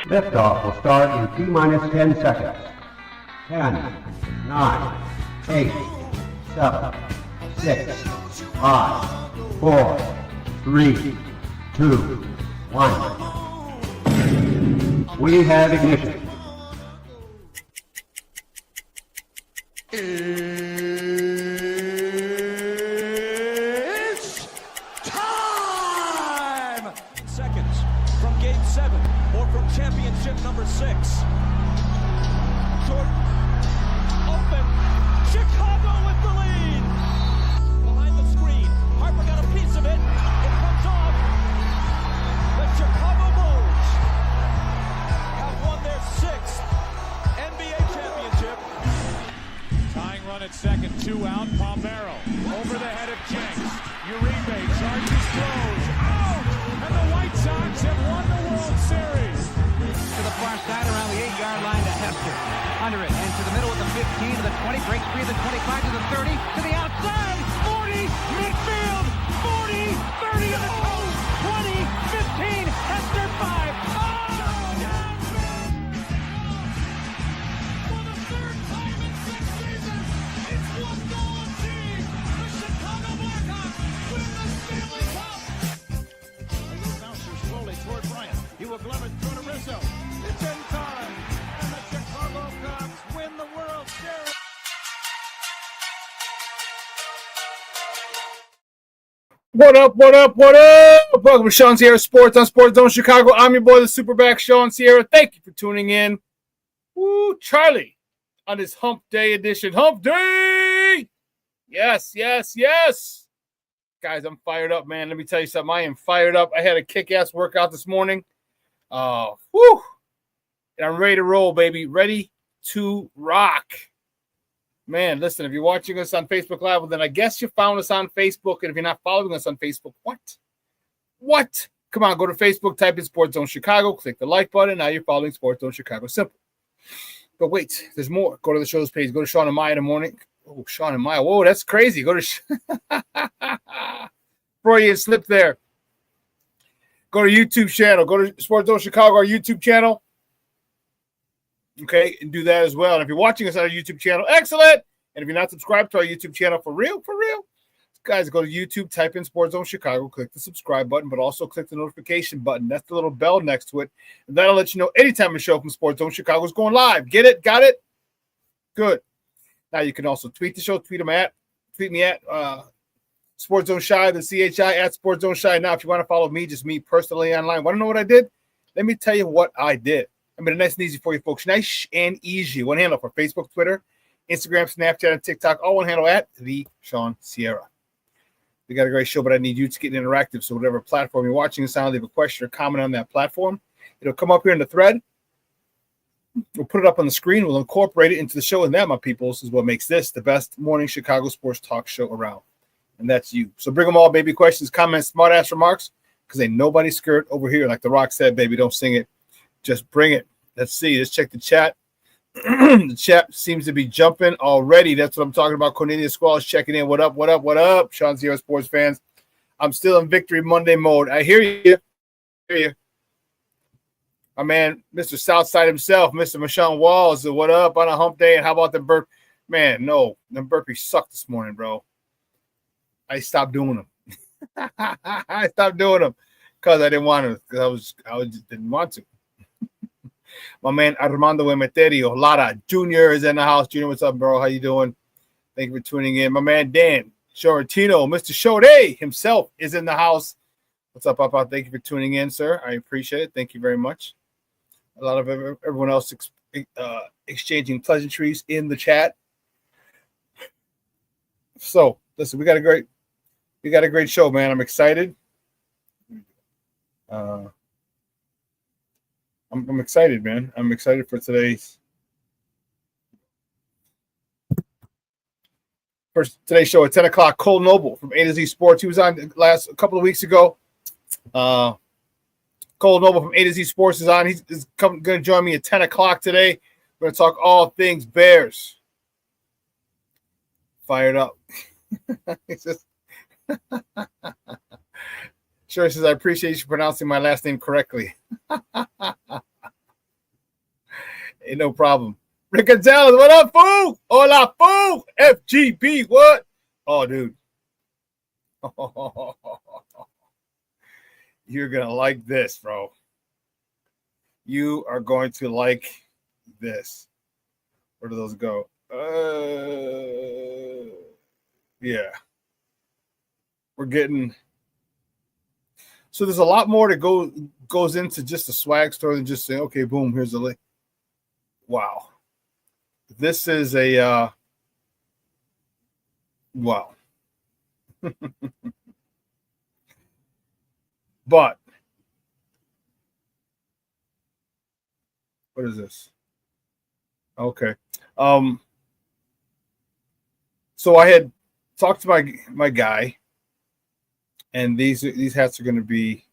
Liftoff will start in T-minus 10 seconds. 10, 9, 8, 7, 6, 5, 4, 3, 2, 1. We have ignition. It's time! Seconds from game 7 or from championship number 6. Jordan, open, Chicago with the lead! Behind the screen, Harper got a piece of it, it comes off. The Chicago Bulls have won their 6th NBA championship. Tying run at second, 2 out, Palmero, over the head of Jenks, Uribe charges, throws, out, and the White Sox have won the World Series. To the far side around the 8-yard line to Hester. Under it, and to the middle of the 15, to the 20, breaks free of the 25, to the 30, to the outside, 40, midfield, 40, 30 to the coast, 20, 15, Hester 5. Oh! For the 3rd time in 6 seasons, it's one goal achieved. The Chicago Blackhawks win the Stanley Cup. A little bouncer slowly toward Bryant. He will glove it through to Rizzo. It's in time, and the Chicago Cubs win the World Series. What up, what up, what up? Welcome to ShawnSierraSports on Sports Zone Chicago. I'm your boy, the SuperBack, Shawn Sierra. Thank you for tuning in. Woo, Charlie, on this Hump Day edition. Hump Day! Yes, yes, yes. Guys, I'm fired up, man. Let me tell you something. I am fired up. I had a kick-ass workout this morning. Woo! And I'm ready to roll, baby. Ready to rock. Man, listen, if you're watching us on Facebook Live, well, then I guess you found us on Facebook. And if you're not following us on Facebook, what? Come on, go to Facebook, type in Sports Zone Chicago, click the like button. Now you're following Sports Zone Chicago. Simple. But wait, there's more. Go to the show's page. Go to Shawn and Maya in the morning. Oh, Shawn and Maya. Whoa, that's crazy. Go to Freudian slip there. Go to YouTube channel. Go to Sports Zone Chicago, our YouTube channel. Okay, and do that as well. And if you're watching us on our YouTube channel, excellent. And if you're not subscribed to our YouTube channel, for real, guys, go to YouTube, type in Sports Zone Chicago, click the subscribe button, but also click the notification button. That's the little bell next to it. And that'll let you know anytime a show from Sports Zone Chicago is going live. Get it? Got it? Good. Now you can also tweet the show, tweet me at Sports Zone Shy, the CHI at Sports Zone Shy. Now, if you want to follow me, just me personally online, want to know what I did? Let me tell you what I did. I made it nice and easy for you folks. Nice and easy. One handle for Facebook, Twitter, Instagram, Snapchat, and TikTok. All one handle at the Shawn Sierra. We got a great show, but I need you to get interactive. So whatever platform you're watching this on, leave a question or comment on that platform. It'll come up here in the thread. We'll put it up on the screen. We'll incorporate it into the show. And that, my peoples, is what makes this the best morning Chicago sports talk show around. And that's you. So bring them all, baby. Questions, comments, smart-ass remarks, because ain't nobody scared over here. Like The Rock said, baby, don't sing it. Just bring it. Let's see. Let's check the chat. The chat seems to be jumping already. That's what I'm talking about. Cornelius Squall is checking in. What up, what up, what up, ShawnSierraSports fans? I'm still in Victory Monday mode. I hear you. My man, Mr. Southside himself, Mr. Michonne Walls. What up on a hump day? And how about the burp? Man, no. The burpees sucked this morning, bro. I stopped doing them. I stopped doing them because I didn't want to. Because I just didn't want to. My man Armando Emeterio Lara Jr. is in the house. Junior, what's up, bro? How you doing? Thank you for tuning in. My man Dan Shortino, Mr. Shorty himself is in the house. What's up, Papa? Thank you for tuning in, sir. I appreciate it. Thank you very much. A lot of everyone else exchanging pleasantries in the chat. So, listen, we got a great show, man. I'm excited. I'm excited, man. I'm excited for today's show at 10 o'clock. Kole Noble from A to Z Sports. He was on a couple of weeks ago. Kole Noble from A to Z Sports is on. He's going to join me at 10 o'clock today. We're going to talk all things Bears. Fired up. It's just Sure says, I appreciate you pronouncing my last name correctly. Ain't no problem. Rick Gonzalez, what up, fool? Hola, fool. FGP, what? Oh, dude. You're going to like this, bro. You are going to like this. Where do those go? Yeah. We're getting... So there's a lot more that goes into just a swag store than just saying, okay, boom, here's the link. Wow. This is a wow. But what is this? Okay. So I had talked to my guy, and these hats are going to be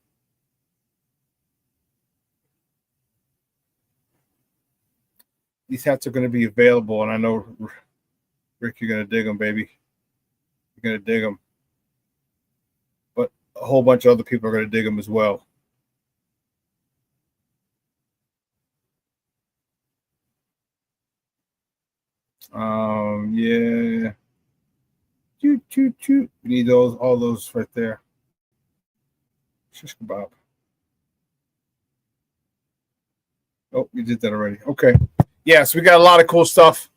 available, and I know, Rick, you're going to dig them, baby. You're going to dig them. But a whole bunch of other people are going to dig them as well. Yeah. We need all those right there. Shish kebab. Oh, you did that already. Okay. Yeah, so we got a lot of cool stuff.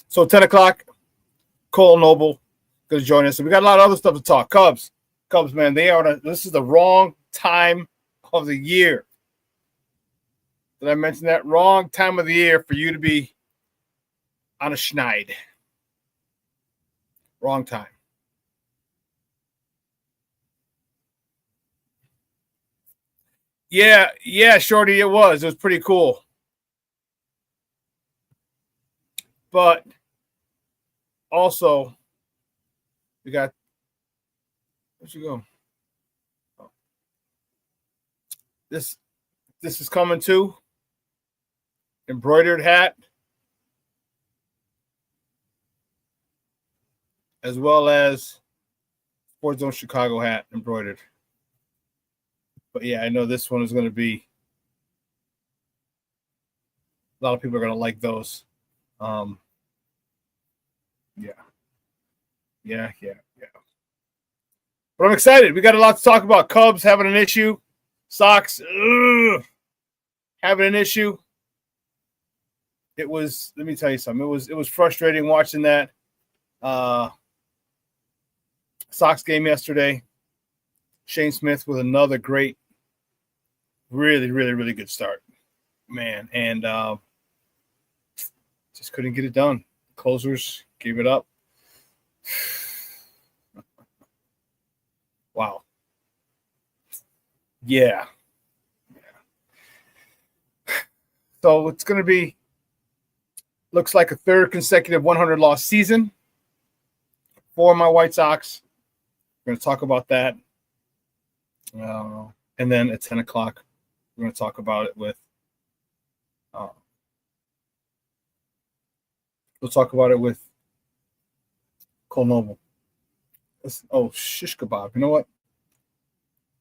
So 10 o'clock, Kole Noble going to join us. So we got a lot of other stuff to talk. Cubs, man, this is the wrong time of the year. Did I mention that? Wrong time of the year for you to be on a schneid. Wrong time. Yeah, Shorty, it was. It was pretty cool. But also, we got, where'd you go? Oh. This is coming too. Embroidered hat, as well as Sports Zone Chicago hat embroidered. But yeah, I know this one is going to be, a lot of people are going to like those. Yeah. But I'm excited. We got a lot to talk about. Cubs having an issue. Sox having an issue. It was, let me tell you something. It was frustrating watching that Sox game yesterday. Shane Smith with another great, really, really, really good start, man. And just couldn't get it done. Closers gave it up. Wow. Yeah. So it's going to be, looks like a third consecutive 100-loss season for my White Sox. We're going to talk about that. And then at 10 o'clock, we're going to talk about it with we'll talk about it with Kole Noble. Shish kebab. You know what?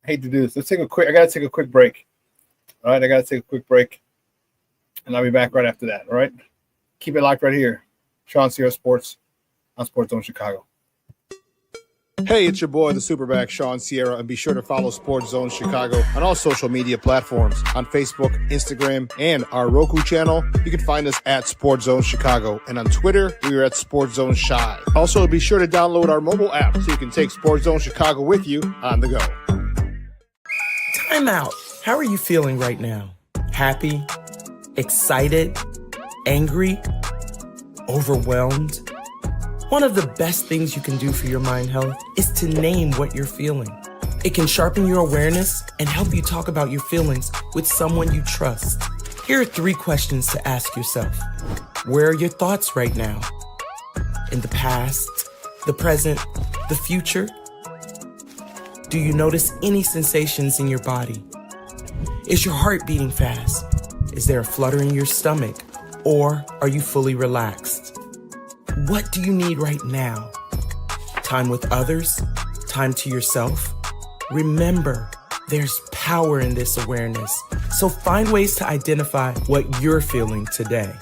I hate to do this. I got to take a quick break. All right, I got to take a quick break. And I'll be back right after that. All right? Keep it locked right here. ShawnSierraSports on Sports Zone Chicago. Hey, it's your boy, the SuperBack, Shawn Sierra, and be sure to follow Sports Zone Chicago on all social media platforms, on Facebook, Instagram, and our Roku channel. You can find us at Sports Zone Chicago, and on Twitter, we are at Sports Zone Shy. Also, be sure to download our mobile app so you can take Sports Zone Chicago with you on the go. Time out. How are you feeling right now? Happy? Excited? Angry? Overwhelmed? One of the best things you can do for your mind health is to name what you're feeling. It can sharpen your awareness and help you talk about your feelings with someone you trust. Here are 3 questions to ask yourself. Where are your thoughts right now? In the past, the present, the future? Do you notice any sensations in your body? Is your heart beating fast? Is there a flutter in your stomach? Or are you fully relaxed? What do you need right now? Time with others? Time to yourself? Remember, There's power in this awareness. So find ways to identify what you're feeling today.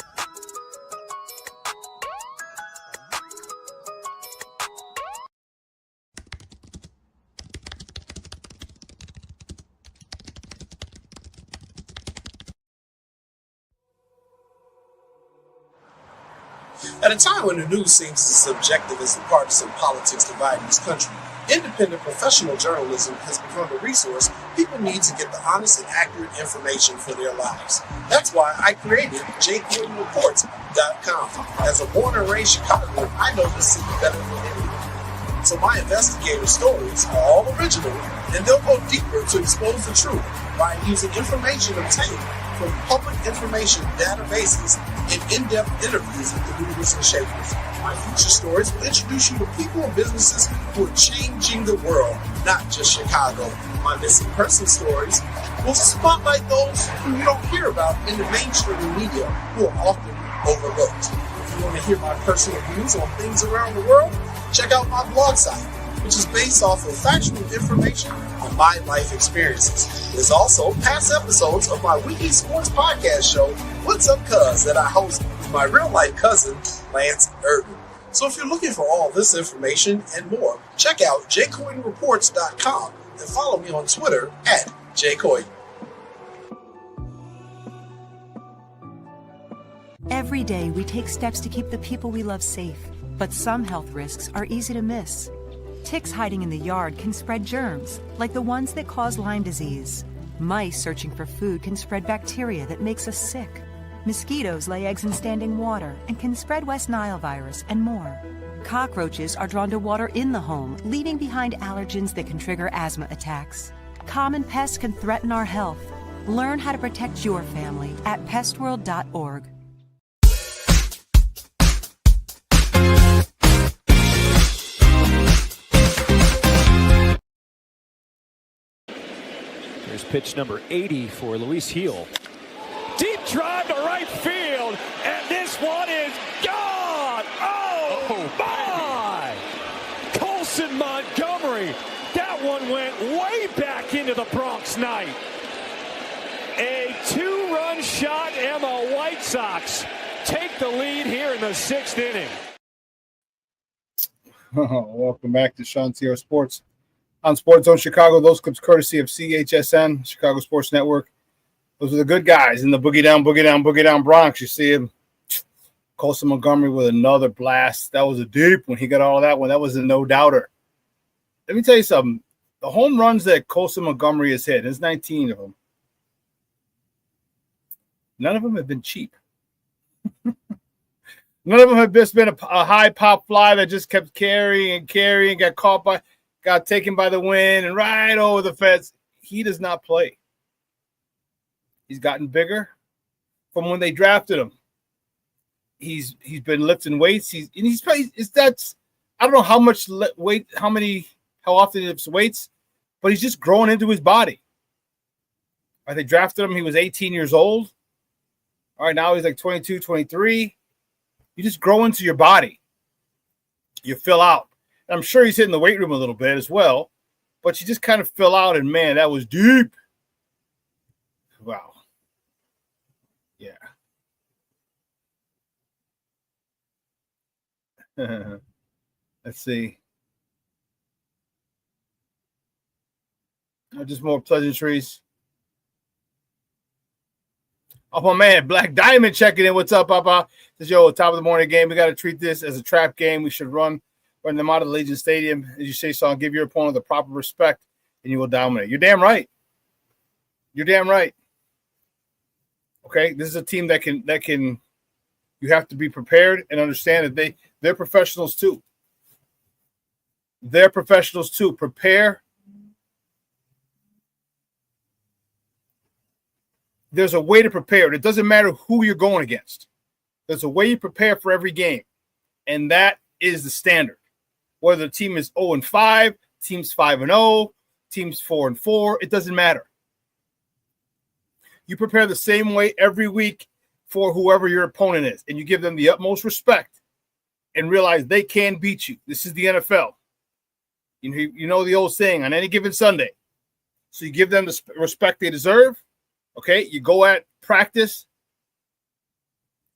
At a time when the news seems as subjective as the partisan politics dividing this country, independent professional journalism has become a resource people need to get the honest and accurate information for their lives. That's why I created gervondextersr.com. As a born and raised Chicagoan, I know this city better than anyone. So my investigative stories are all original, and they'll go deeper to expose the truth by using information obtained from public information databases and in-depth interviews with the movers and shakers. My future stories will introduce you to people and businesses who are changing the world, not just Chicago. My missing person stories will spotlight those who you don't hear about in the mainstream media, who are often overlooked. If you want to hear my personal views on things around the world, check out my blog site, which is based off of factual information on my life experiences. There's also past episodes of my weekly sports podcast show, What's Up Cuz, that I host with my real-life cousin, Lance Irvin. So if you're looking for all this information and more, check out jcoydenreports.com and follow me on Twitter at jcoyden. Every day, we take steps to keep the people we love safe, but some health risks are easy to miss. Ticks hiding in the yard can spread germs, like the ones that cause Lyme disease. Mice searching for food can spread bacteria that makes us sick. Mosquitoes lay eggs in standing water and can spread West Nile virus and more. Cockroaches are drawn to water in the home, leaving behind allergens that can trigger asthma attacks. Common pests can threaten our health. Learn how to protect your family at pestworld.org. Here's pitch number 80 for Luis Heel. Deep drive to right field, and this one is gone! Oh my! Colson Montgomery, that one went way back into the Bronx night. A two-run shot, and the White Sox take the lead here in the 6th inning. Welcome back to ShawnSierraSports on Sports Zone Chicago. Those clips courtesy of CHSN, Chicago Sports Network. Those are the good guys in the boogie down Bronx. You see him, Colson Montgomery with another blast. That was a deep when he got all of that one. That was a no-doubter. Let me tell you something. The home runs that Colson Montgomery has hit, there's 19 of them. None of them have been cheap. None of them have just been a high pop fly that just kept carrying, got taken by the wind and right over the fence. He does not play. He's gotten bigger from when they drafted him. He's been lifting weights. I don't know how much weight, how often he lifts weights, but he's just growing into his body. All right, they drafted him. He was 18 years old. All right, now he's like 22, 23. You just grow into your body. You fill out. And I'm sure he's hitting the weight room a little bit as well, but you just kind of fill out, and man, that was deep. Wow. Yeah. Let's see. Just more pleasantries. Oh, my man, Black Diamond checking in. What's up, Papa? Says, yo, top of the morning game. We got to treat this as a trap game. We should run them out of the Legion Stadium. As you say, Shawn, give your opponent the proper respect, and you will dominate. You're damn right. You're damn right. Okay, this is a team that can. You have to be prepared and understand that they're professionals too. They're professionals too. Prepare. There's a way to prepare. It doesn't matter who you're going against. There's a way you prepare for every game, and that is the standard. Whether the team is 0-5, team's 5-0, team's 4-4, it doesn't matter. You prepare the same way every week for whoever your opponent is, and you give them the utmost respect and realize they can beat you. This is the NFL. You know the old saying, on any given Sunday, So you give them the respect they deserve. Okay, you go at practice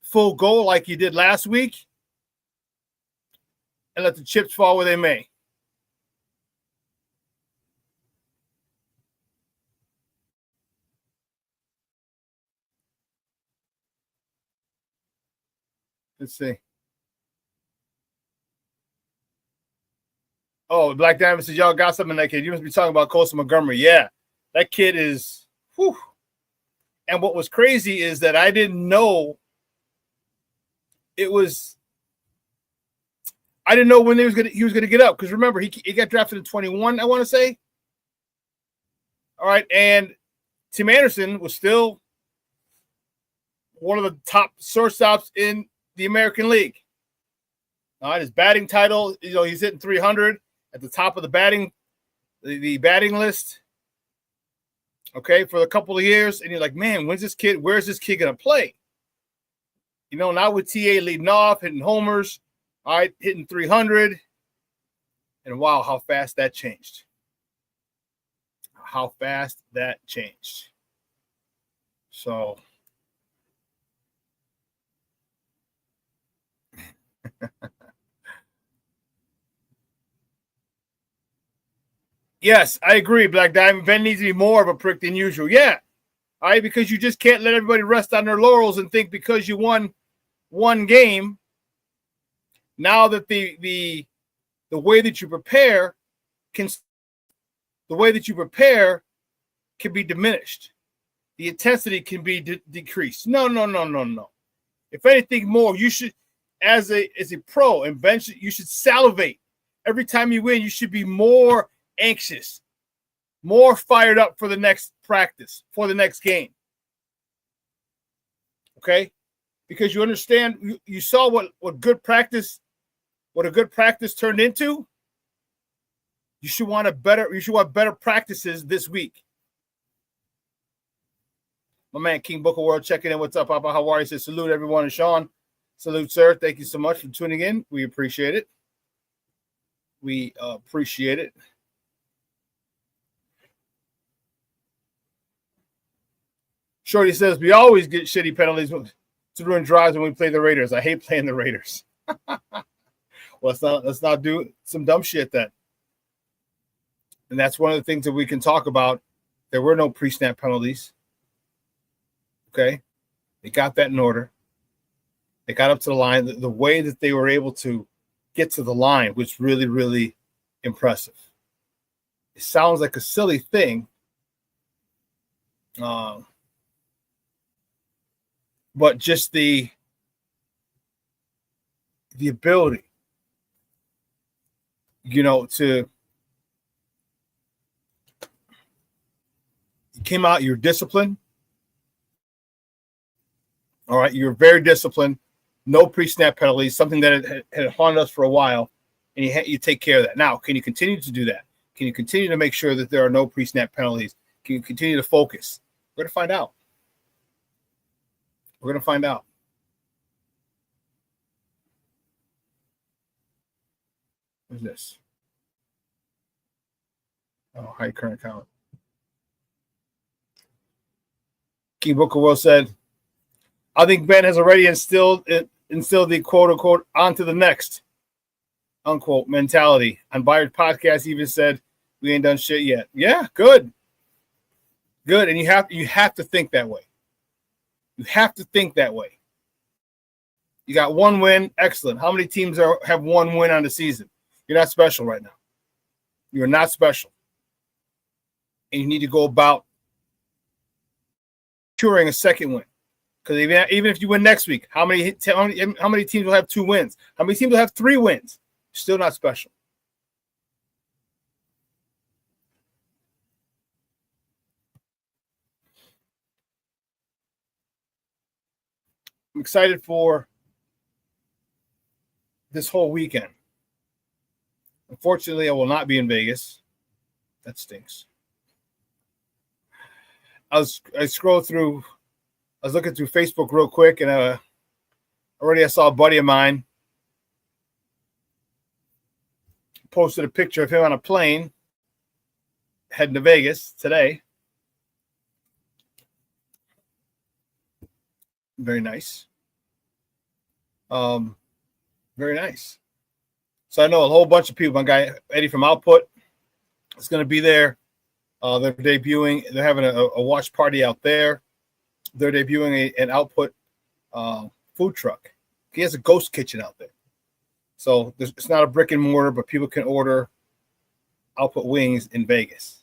full goal like you did last week, and let the chips fall where they may. Let's see. Oh, Black Diamond says, y'all got something in that kid. You must be talking about Coastal Montgomery. Yeah, that kid is, whew. And what was crazy is that I didn't know I didn't know when he was gonna get up, because remember he got drafted in 21, I want to say. All right, and Tim Anderson was still one of the top shortstops in the American League. All right, his batting title, he's hitting 300 at the top of the batting list. Okay, for a couple of years, and you're like, man, where's this kid gonna play? Now with TA leading off, hitting homers, all right, hitting 300, and wow, how fast that changed. So yes, I agree, Black Diamond. Ben needs to be more of a prick than usual. Yeah. All right, because you just can't let everybody rest on their laurels and think because you won one game, now that the way that you prepare can be diminished. The intensity can be decreased. No. If anything more, you should, as a pro and bench, you should salivate. Every time you win, you should be more anxious, more fired up for the next practice, for the next game. Okay? Because you understand, you saw what a good practice turned into. You should want better practices this week. My man King Booker World checking in. What's up, Papa? How are you? Says salute everyone. And Shawn, salute, sir. Thank you so much for tuning in. We appreciate it. Shorty says we always get shitty penalties to ruin drives when we play the Raiders. I hate playing the Raiders. Well, let's not do some dumb shit then. And that's one of the things that we can talk about. There were no pre-snap penalties. Okay, they got that in order. They got up to the line. The way that they were able to get to the line was really, really impressive. It sounds like a silly thing, but just the ability, to you came out, you're disciplined. All right, you're very disciplined. No pre-snap penalties, something that had haunted us for a while, and you take care of that. Now, can you continue to do that? Can you continue to make sure that there are no pre-snap penalties? Can you continue to focus? We're going to find out. What is this? Oh, high current count. King Booker World said, I think Ben has already instilled the quote-unquote on to the next, unquote, mentality. On Bayard's podcast even said, we ain't done shit yet. Yeah, good. And you have to think that way. You have to think that way. You got one win. Excellent. How many teams have one win on the season? You're not special right now. You're not special. And you need to go about securing a second win. Because even if you win next week, how many teams will have 2 wins? How many teams will have 3 wins? Still not special. I'm excited for this whole weekend. Unfortunately, I will not be in Vegas. That stinks. I scrolled through. I was looking through Facebook real quick, and I saw a buddy of mine posted a picture of him on a plane heading to Vegas today. Very nice. Very nice. So I know a whole bunch of people. My guy Eddie from Output is going to be there. They're debuting. They're having a watch party out there. They're debuting an Output food truck. He has a ghost kitchen out there. So it's not a brick and mortar, but people can order Output wings in Vegas.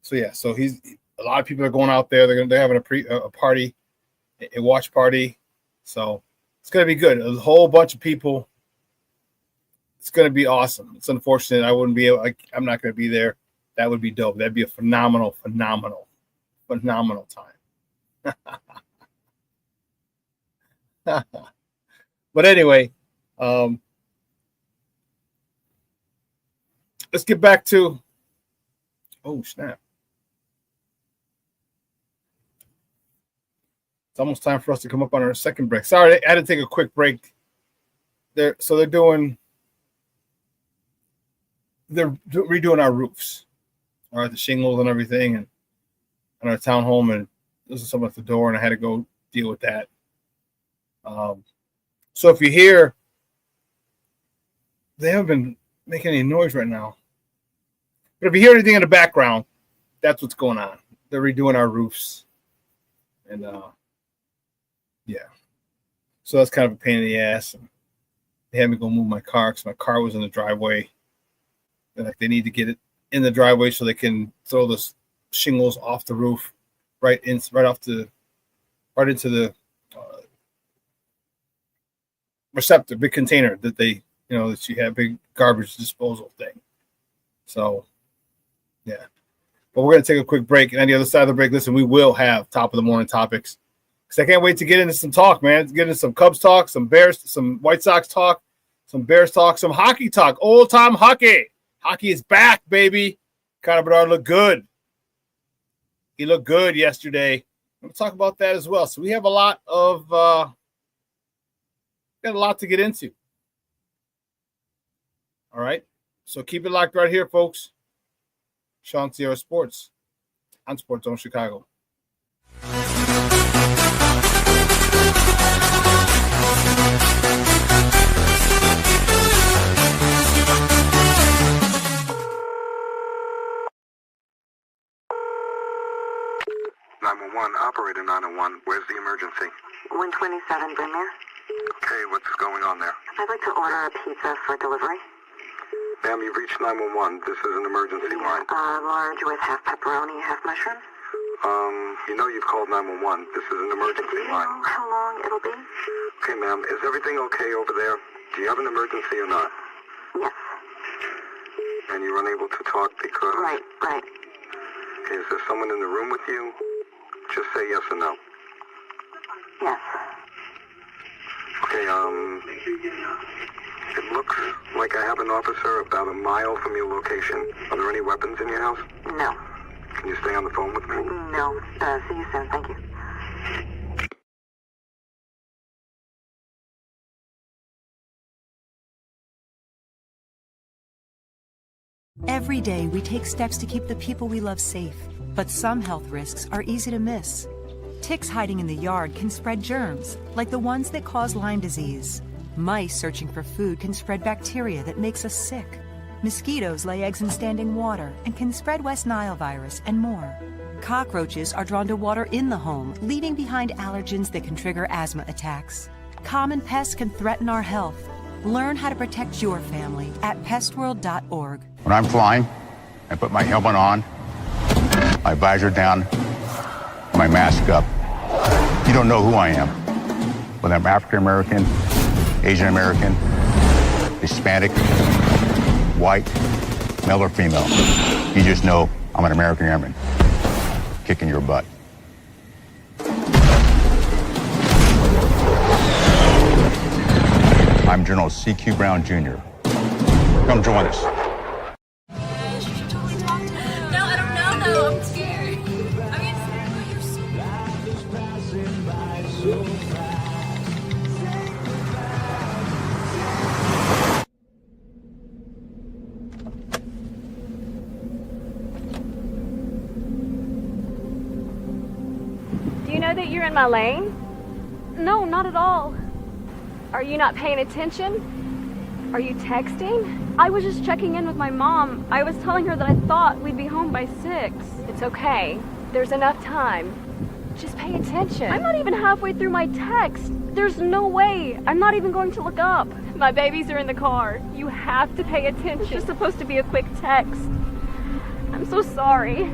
So yeah, so a lot of people are going out there. They're having a party, a watch party. So it's gonna be good. A whole bunch of people. It's gonna be awesome. It's unfortunate I'm not gonna be there. That would be dope. That'd be a phenomenal time. But anyway, let's get back to. Oh snap! It's almost time for us to come up on our second break. Sorry, I had to take a quick break. They're redoing our roofs, all right, the shingles and everything, and our townhome, and this is someone at the door, and I had to go deal with that. So if you hear, they haven't been making any noise right now, but if you hear anything in the background, that's what's going on. They're redoing our roofs, and yeah. So that's kind of a pain in the ass. And they had me go move my car because my car was in the driveway. They need to get it in the driveway so they can throw the shingles off the roof, right into the receptor, big container that they, that you have, big garbage disposal thing. So, yeah. But we're going to take a quick break. And on the other side of the break, listen, we will have top of the morning topics. Because I can't wait to get into some talk, man. Get into some Cubs talk, some Bears, some White Sox talk, some Bears talk, some hockey talk. Old-time hockey. Hockey is back, baby. Connor Bedard looked good. He looked good yesterday. We'll talk about that as well. So we have a lot to get into. All right. So keep it locked right here, folks. ShawnSierraSports on Sports Zone Chicago. 911, operator 901. Where's the emergency? 127 Brynmere. Okay, what's going on there? I'd like to order a pizza for delivery. Ma'am, you've reached 911. This is an emergency line. Large with half pepperoni, half mushroom. You've called 911. This is an emergency line. Do you know how long it'll be? Okay, ma'am, is everything okay over there? Do you have an emergency or not? Yes. And you're unable to talk because... Right. Okay, is there someone in the room with you? Just say yes or no. Yes. Okay, it looks like I have an officer about a mile from your location. Are there any weapons in your house? No. Can you stay on the phone with me? No. See you soon. Thank you. Every day, we take steps to keep the people we love safe, but some health risks are easy to miss. Ticks hiding in the yard can spread germs, like the ones that cause Lyme disease. Mice searching for food can spread bacteria that makes us sick. Mosquitoes lay eggs in standing water and can spread West Nile virus and more. Cockroaches are drawn to water in the home, leaving behind allergens that can trigger asthma attacks. Common pests can threaten our health. Learn how to protect your family at pestworld.org. When I'm flying, I put my helmet on, my visor down, my mask up. You don't know who I am. Whether I'm African American, Asian American, Hispanic, white, male or female. You just know I'm an American airman kicking your butt. I'm General C.Q. Brown Jr. Come join us. No, I don't know though. I'm scared. You're so know that you're in my lane? No, not at all. Are you not paying attention? Are you texting? I was just checking in with my mom. I was telling her that I thought we'd be home by 6. It's okay. There's enough time. Just pay attention. I'm not even halfway through my text. There's no way. I'm not even going to look up. My babies are in the car. You have to pay attention. It's just supposed to be a quick text. I'm so sorry.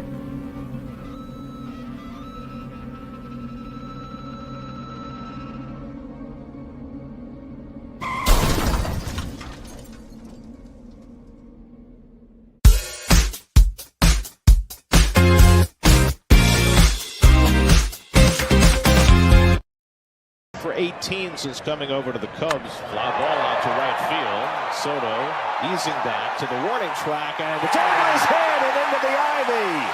For 18s is coming over to the Cubs. Fly ball out to right field. Soto easing back to the warning track, and it's over his head and into the ivy.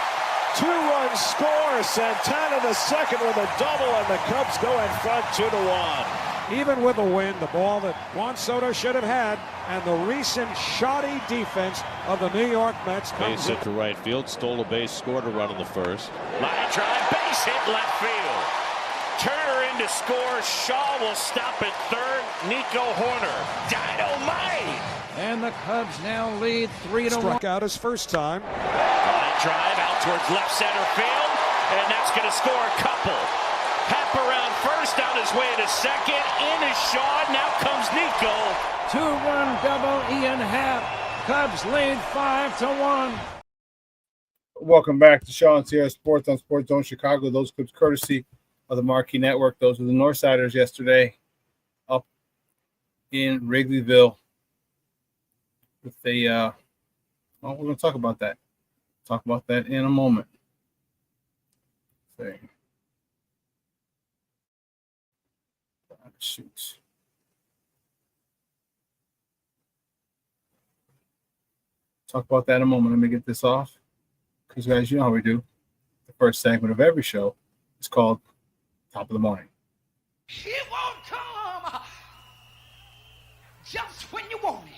2-run score. Santana the second with a double, and the Cubs go in front 2-1. Even with a win, the ball that Juan Soto should have had, and the recent shoddy defense of the New York Mets comes base hit to right field, stole a base, scored a run in the first. Line drive, base hit left field. Turner in to score. Shaw will stop at third. Nico Horner. Dynamite! And the Cubs now lead 3-1. Struck out his first time. Line drive out towards left center field, and that's going to score a couple. Happ around first, on his way to second. In is Shawn. Now comes Nico. 2-run double Ian Happ. Cubs lead 5-1. Welcome back to Shawn Sierra Sports on Sports Zone Chicago. Those clips courtesy of the Marquee Network. Those were the Northsiders yesterday up in Wrigleyville with we're going to talk about that. Talk about that in a moment. Let's see. Shoot. Talk about that in a moment. Let me get this off because, guys, you know how we do. The first segment of every show is called Top of the Morning. She won't come just when you want it.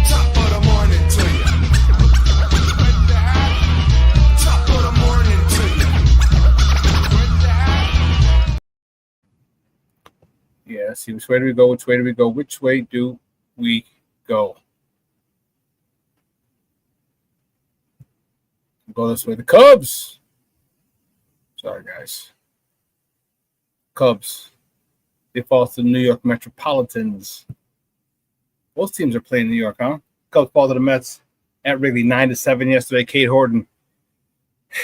Top of the morning to you. Top of the morning to you. Yeah, see, which way do we go? Which way do we go? Which way do we go? Go this way. The Cubs. Sorry, guys. Cubs. They fall to the New York Metropolitans. Both teams are playing in New York, huh? Cubs fall to the Mets at Wrigley 9-7 yesterday. Cade Horton.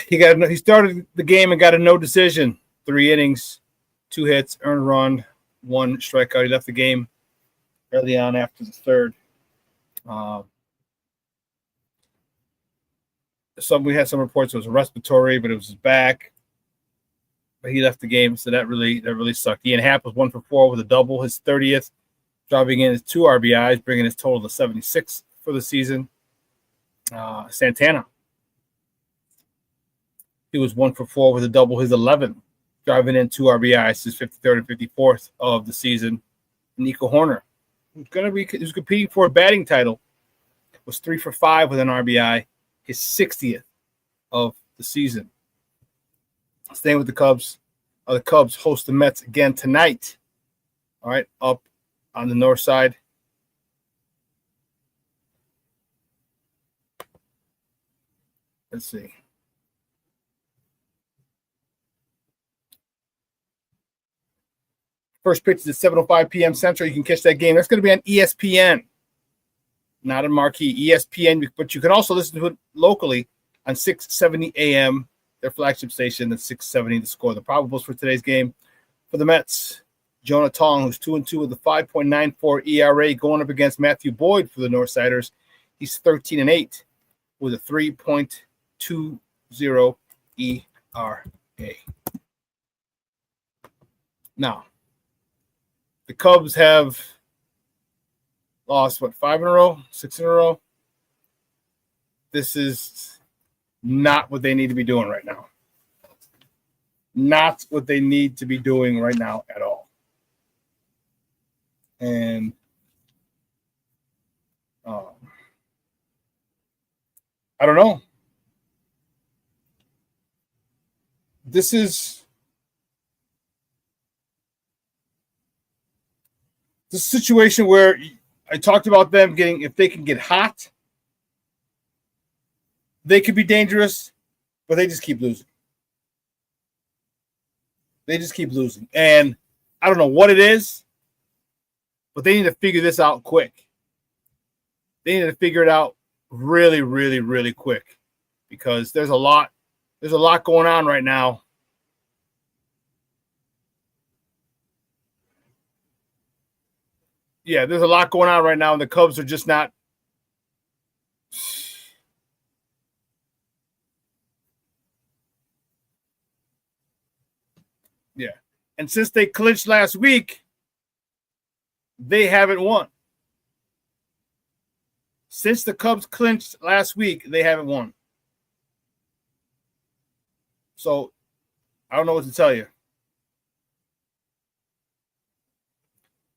He started the game and got a no decision. 3 innings, 2 hits, earned a run, 1 strikeout. He left the game early on after the third. We had some reports it was respiratory, but it was his back. But he left the game, so that really sucked. Ian Happ was 1 for 4 with a double, his 30th, driving in his 2 RBIs, bringing his total to 76 for the season. Santana, he was 1 for 4 with a double, his 11th, driving in 2 RBIs, his 53rd and 54th of the season. Nico Horner, who's competing for a batting title, was 3 for 5 with an RBI, his 60th of the season. Staying with the Cubs host the Mets again tonight. All right, up on the north side. Let's see. First pitch is at 7:05 p.m. Central. You can catch that game. That's going to be on ESPN, not a Marquee. ESPN, but you can also listen to it locally on 670 a.m., their flagship station, at 670 to score. The probables for today's game for the Mets, Jonah Tong, who's 2-2 with a 5.94 ERA, going up against Matthew Boyd for the Northsiders. He's 13-8 with a 3.20 ERA. Now, the Cubs have lost, 5 in a row, 6 in a row? This is not what they need to be doing right now. Not what they need to be doing right now at all. And I don't know. This is a situation where I talked about them getting, if they can get hot, they could be dangerous, but they just keep losing. They just keep losing. And I don't know what it is, but they need to figure this out quick. They need to figure it out really, really, really quick, because there's a lot going on right now. Yeah, there's a lot going on right now, and the Cubs are just not. Yeah. And since they clinched last week, they haven't won. Since the Cubs clinched last week, they haven't won. So I don't know what to tell you.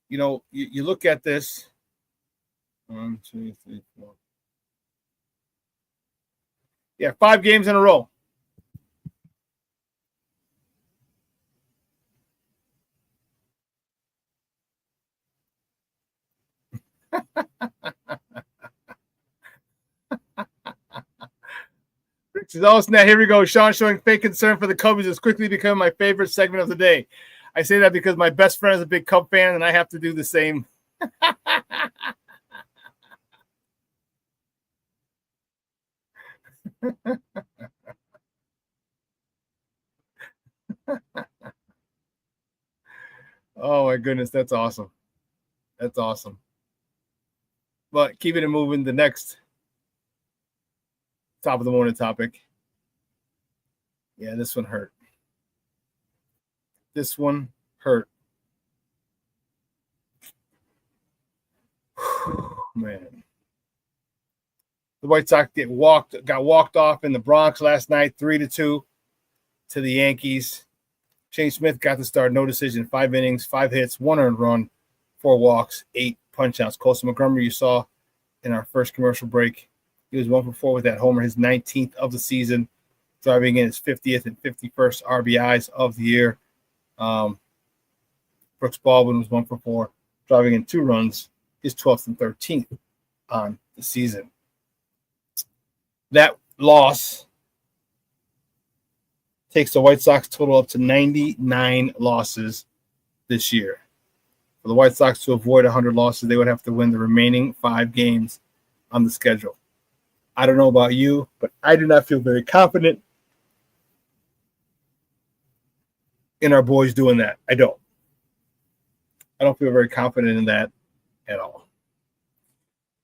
You know, you look at this. 1, 2, 3, 4. Yeah, 5 games in a row. Oh, snap. Here we go. Shawn showing fake concern for the Cubs has quickly become my favorite segment of the day. I say that because my best friend is a big Cub fan, and I have to do the same. Oh, my goodness. That's awesome. That's awesome. But keeping it moving, the next top of the morning topic. Yeah, this one hurt. This one hurt. Man. The White Sox got walked off in the Bronx last night, 3-2 to the Yankees. Shane Smith got the start, no decision, 5 innings, 5 hits, 1 earned run, 4 walks, 8 punch-outs. Colson Montgomery, you saw in our first commercial break, he was 1 for 4 with that homer, his 19th of the season, driving in his 50th and 51st RBIs of the year. Brooks Baldwin was 1 for 4, driving in 2 runs, his 12th and 13th on the season. That loss takes the White Sox total up to 99 losses this year. For the White Sox to avoid 100 losses, they would have to win the remaining 5 games on the schedule. I don't know about you, but I do not feel very confident in our boys doing that. I don't feel very confident in that at all.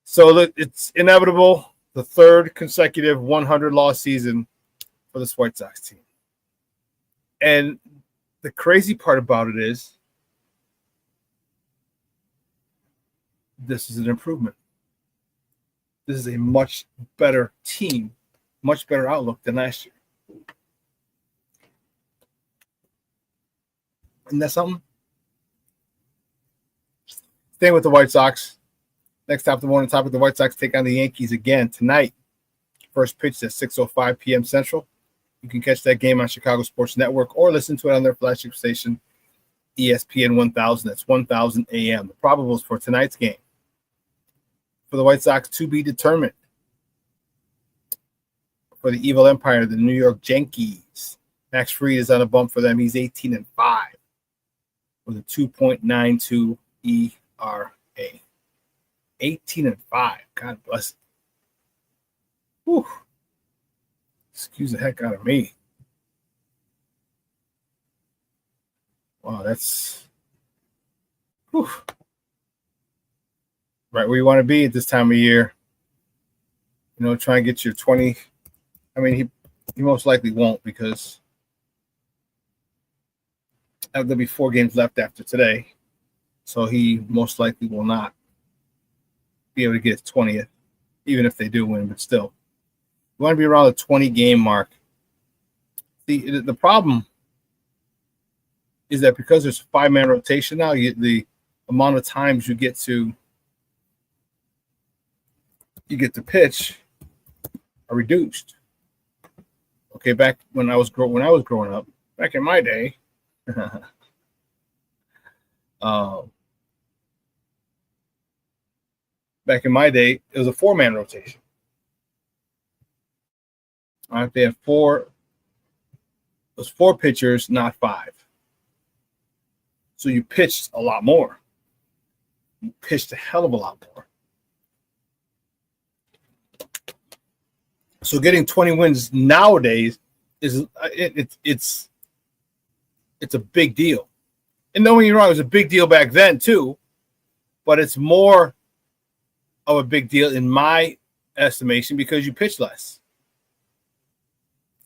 So it's inevitable, the 3rd consecutive 100-loss season for this White Sox team. And the crazy part about it is this is an improvement. This is a much better team, much better outlook than last year. Isn't that something? Staying with the White Sox. Next top of the morning topic, the White Sox take on the Yankees again tonight. First pitch at 6:05 p.m. Central. You can catch that game on Chicago Sports Network or listen to it on their flagship station, ESPN 1000. That's 1000 a.m. The probables for tonight's game for the White Sox to be determined. For the Evil Empire, the New York Yankees, Max Fried is on a bump for them. He's 18-5 with a 2.92 ERA. 18-5. God bless it. Whew. Excuse the heck out of me. Wow, that's whew, right where you want to be at this time of year. You know, try and get your 20. I mean, he most likely won't, because there'll be 4 games left after today. So he most likely will not be able to get his 20th, even if they do win, but still. You want to be around the 20-game mark. The problem is that because there's a 5-man rotation now, the amount of times you get to pitch are reduced. Okay, back when I was growing up, back in my day, it was a 4-man rotation. All right, they had 4. It was 4 pitchers, not 5. So you pitched a lot more. You pitched a hell of a lot more. So getting 20 wins nowadays is it's a big deal. And don't get me wrong, it was a big deal back then too, but it's more of a big deal in my estimation because you pitch less.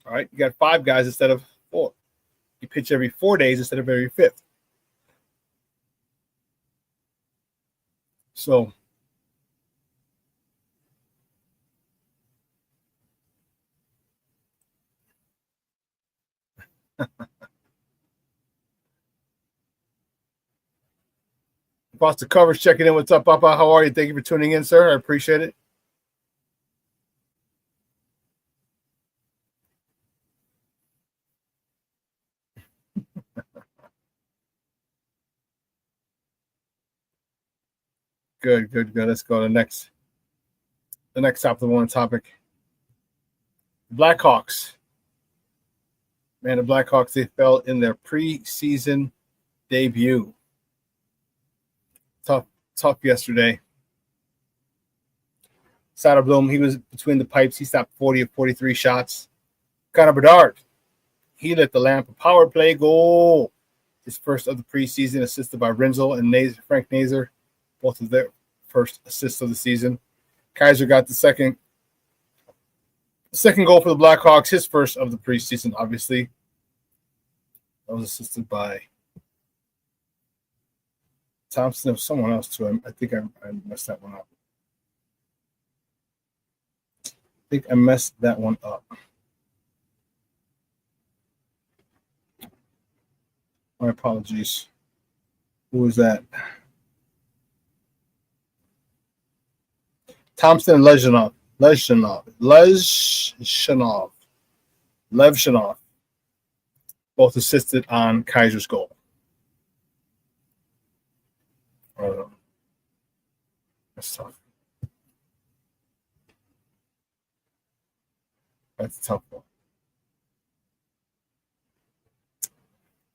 All right, you got 5 guys instead of 4. You pitch every 4 days instead of every 5th. So Foster Covers checking in. What's up, Papa? How are you? Thank you for tuning in, sir. I appreciate it. Good. Let's go to the next top of the morning topic. Blackhawks. Man, the Blackhawks, they fell in their preseason debut. Tough yesterday. Soderblom, he was between the pipes. He stopped 40 of 43 shots. Connor Bedard, he lit the lamp. A power play goal. His first of the preseason, assisted by Rinzel and Frank Nazar, both of their first assists of the season. Kaiser got the second goal for the Blackhawks, his first of the preseason, obviously. That was assisted by Thompson or someone else too. I think I messed that one up. My apologies. Who was that? Thompson and Lezhonov. Both assisted on Kaiser's goal. That's tough. That's a tough one.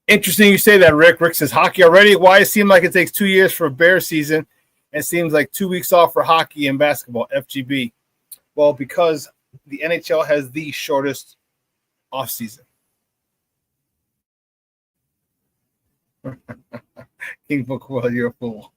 Interesting you say that, Rick. Rick says, hockey already? Why it seems like it takes 2 years for a bear season and seems like 2 weeks off for hockey and basketball, FGB? Well, because the NHL has the shortest offseason. King Bookwell, you're a fool.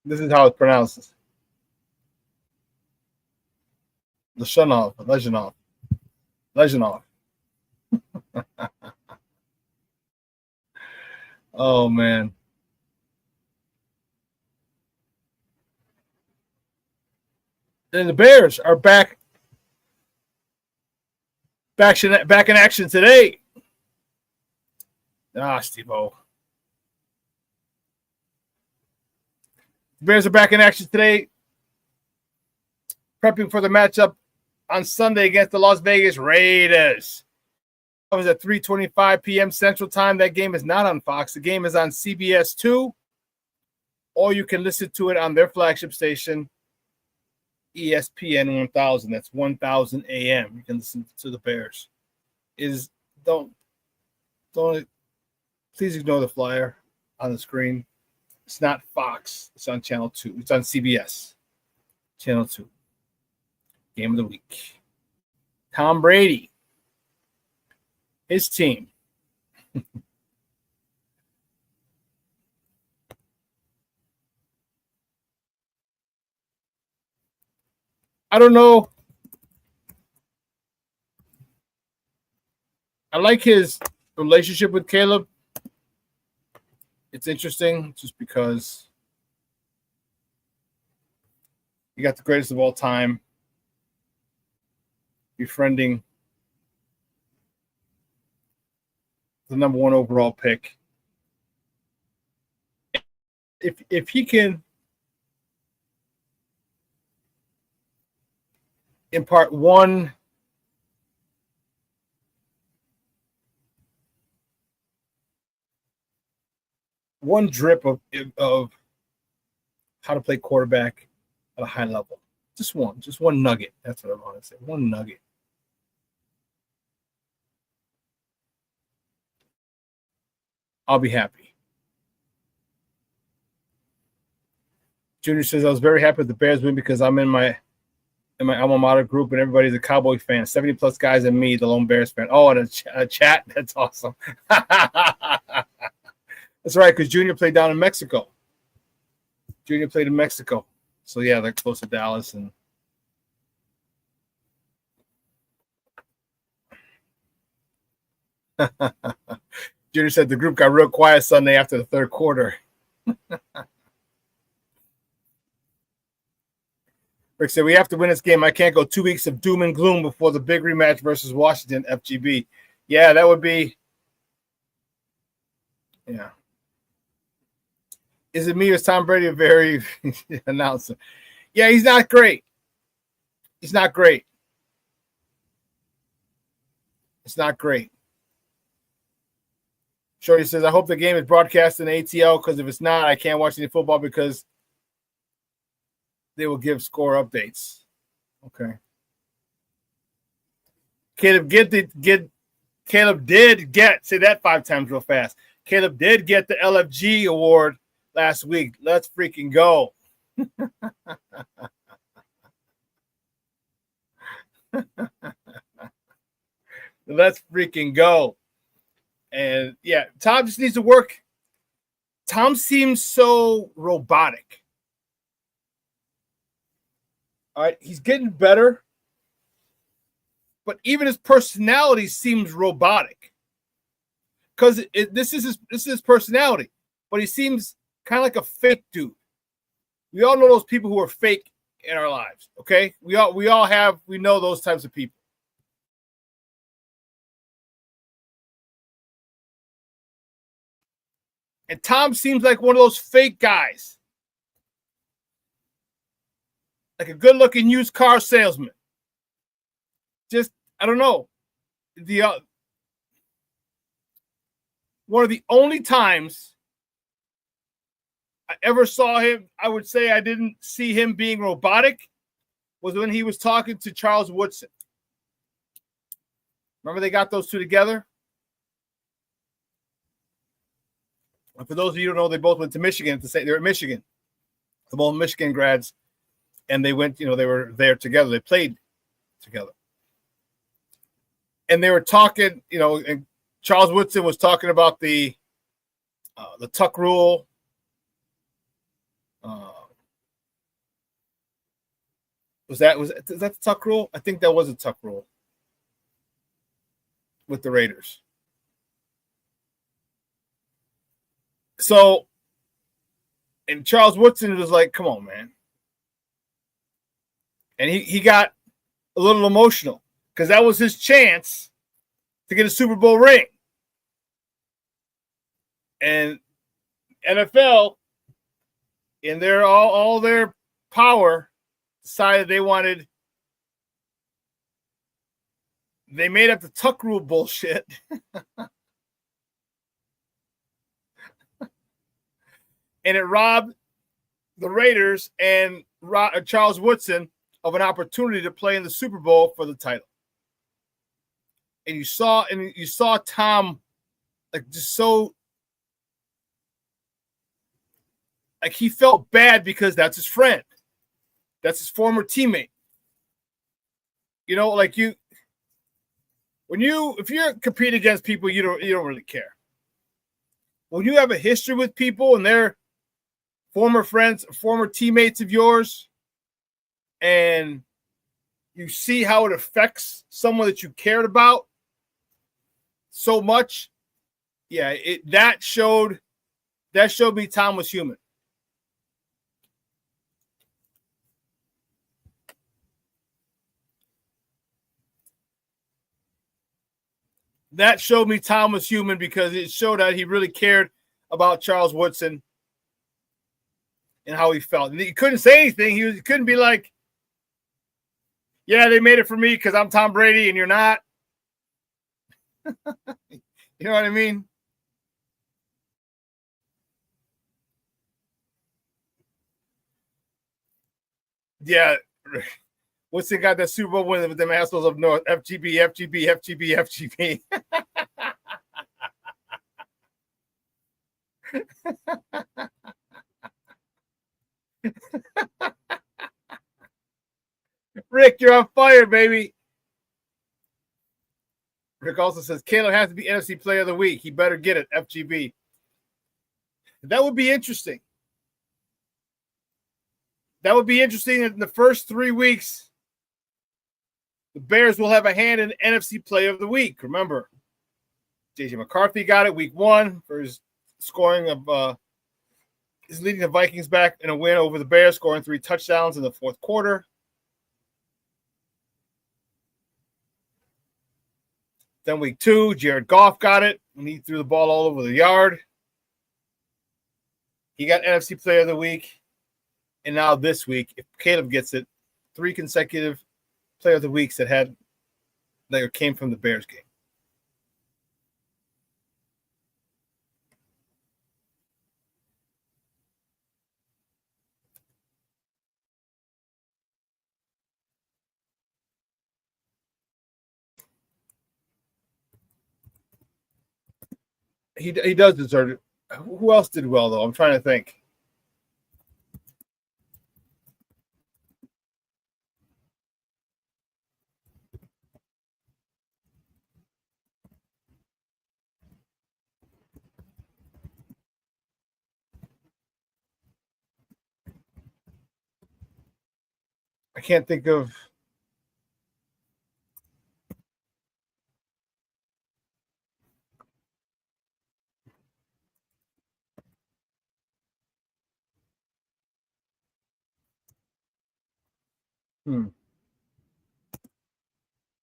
This is how it's pronounced. Lezhonov. Oh, man. And the Bears are back in action today. Steve-O. The Bears are back in action today, prepping for the matchup on Sunday against the Las Vegas Raiders. It was at 3:25 p.m. Central Time. That game is not on Fox. The game is on CBS 2, or you can listen to it on their flagship station, ESPN 1000. That's 1000 AM. You can listen to the Bears. Don't please ignore the flyer on the screen. It's not Fox. It's on Channel 2. It's on CBS. Channel 2. Game of the week. Tom Brady. His team. I don't know. I like his relationship with Caleb. It's interesting just because You got the greatest of all time befriending the number 1 overall pick. If he can impart one drip of how to play quarterback at a high level, just one nugget. That's what I want to say. One nugget. I'll be happy. Junior says, I was very happy with the Bears win because I'm in my alma mater group and everybody's a Cowboy fan. 70+ guys and me, the lone Bears fan. Oh, and a chat. That's awesome. That's right, because Junior played down in Mexico. Junior played in Mexico. So, yeah, they're close to Dallas. And Junior said the group got real quiet Sunday after the third quarter. Rick said, we have to win this game. I can't go 2 weeks of doom and gloom before the big rematch versus Washington, FGB. Yeah, that would be – yeah. Is it me or is Tom Brady a very announcer? Yeah, he's not great. He's not great. It's not great. Shorty says, I hope the game is broadcast in ATL because if it's not, I can't watch any football because they will give score updates. Okay. Caleb did get, say that 5 times real fast. Caleb did get the LFG award last week. Let's freaking go. Let's freaking go. And yeah, Tom just needs to work. Tom seems so robotic. All right, he's getting better, but even his personality seems robotic. Because this is his personality, but he seems kind of like a fake dude. We all know those people who are fake in our lives. Okay, we know those types of people. And Tom seems like one of those fake guys. Like a good-looking used car salesman. Just, I don't know. One of the only times I ever saw him, I would say I didn't see him being robotic, was when he was talking to Charles Woodson. Remember they got those two together? And for those of you who don't know, they both went to Michigan. They're at Michigan. They're both Michigan grads. And they went, they were there together. They played together. And they were talking, and Charles Woodson was talking about the tuck rule. Was that the tuck rule? I think that was a tuck rule with the Raiders. So, and Charles Woodson was like, come on, man. And he got a little emotional because that was his chance to get a Super Bowl ring. And NFL, in their all their power, decided they made up the tuck rule bullshit. And it robbed the Raiders and Charles Woodson of an opportunity to play in the Super Bowl for the title. And you saw Tom like just so like he felt bad because that's his friend. That's his former teammate. Like if you're competing against people, you don't really care. When you have a history with people and they're former friends, former teammates of yours, and you see how it affects someone that you cared about so much, yeah, that showed me Tom was human. that showed me Tom was human, because it showed that he really cared about Charles Woodson and how he felt. And he couldn't say anything. He couldn't be like, yeah, they made it for me because I'm Tom Brady and you're not. You know what I mean? Yeah. Woodson got that Super Bowl win with them assholes up north. FGB, FGB, FGB, FGB. Rick, you're on fire, baby. Rick also says Caleb has to be NFC Player of the Week. He better get it, FGB. That would be interesting. That would be interesting. In the first 3 weeks, the Bears will have a hand in NFC Player of the Week. Remember, J.J. McCarthy got it week 1 for his scoring of he's leading the Vikings back in a win over the Bears, scoring 3 touchdowns in the fourth quarter. Then week 2, Jared Goff got it when he threw the ball all over the yard. He got NFC Player of the Week. And now this week, if Caleb gets it, 3 consecutive Player of the Weeks that came from the Bears game. He does deserve it. Who else did well, though? I'm trying to think. I can't think of. Let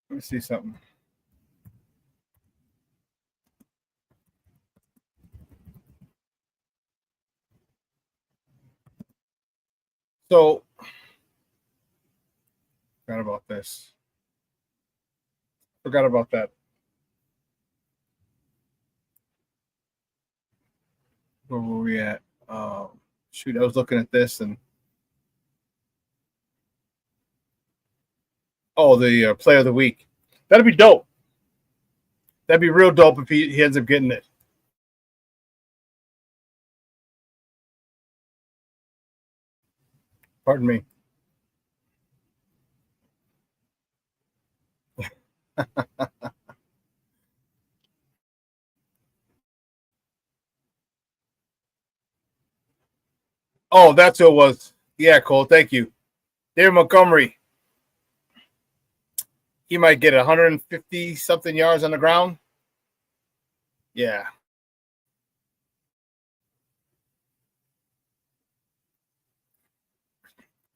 me see something. So, forgot about this. Forgot about that. Where were we at? Shoot, I was looking at this and the Player of the Week. That'd be dope. That'd be real dope if he ends up getting it. Pardon me. Oh, that's who it was. Yeah, Cole, thank you. David Montgomery. He might get 150-something yards on the ground. Yeah.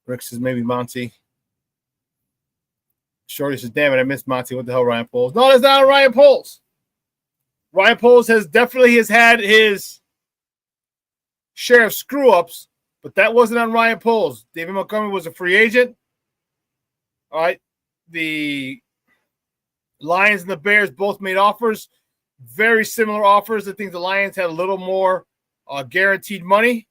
Rick says maybe Monty. Shorty says, damn it, I missed Monty. What the hell, Ryan Poles? No, that's not Ryan Poles. Ryan Poles has had his share of screw-ups, but that wasn't on Ryan Poles. David Montgomery was a free agent. All right. The Lions and the Bears both made offers, very similar offers. I think the Lions had a little more guaranteed money.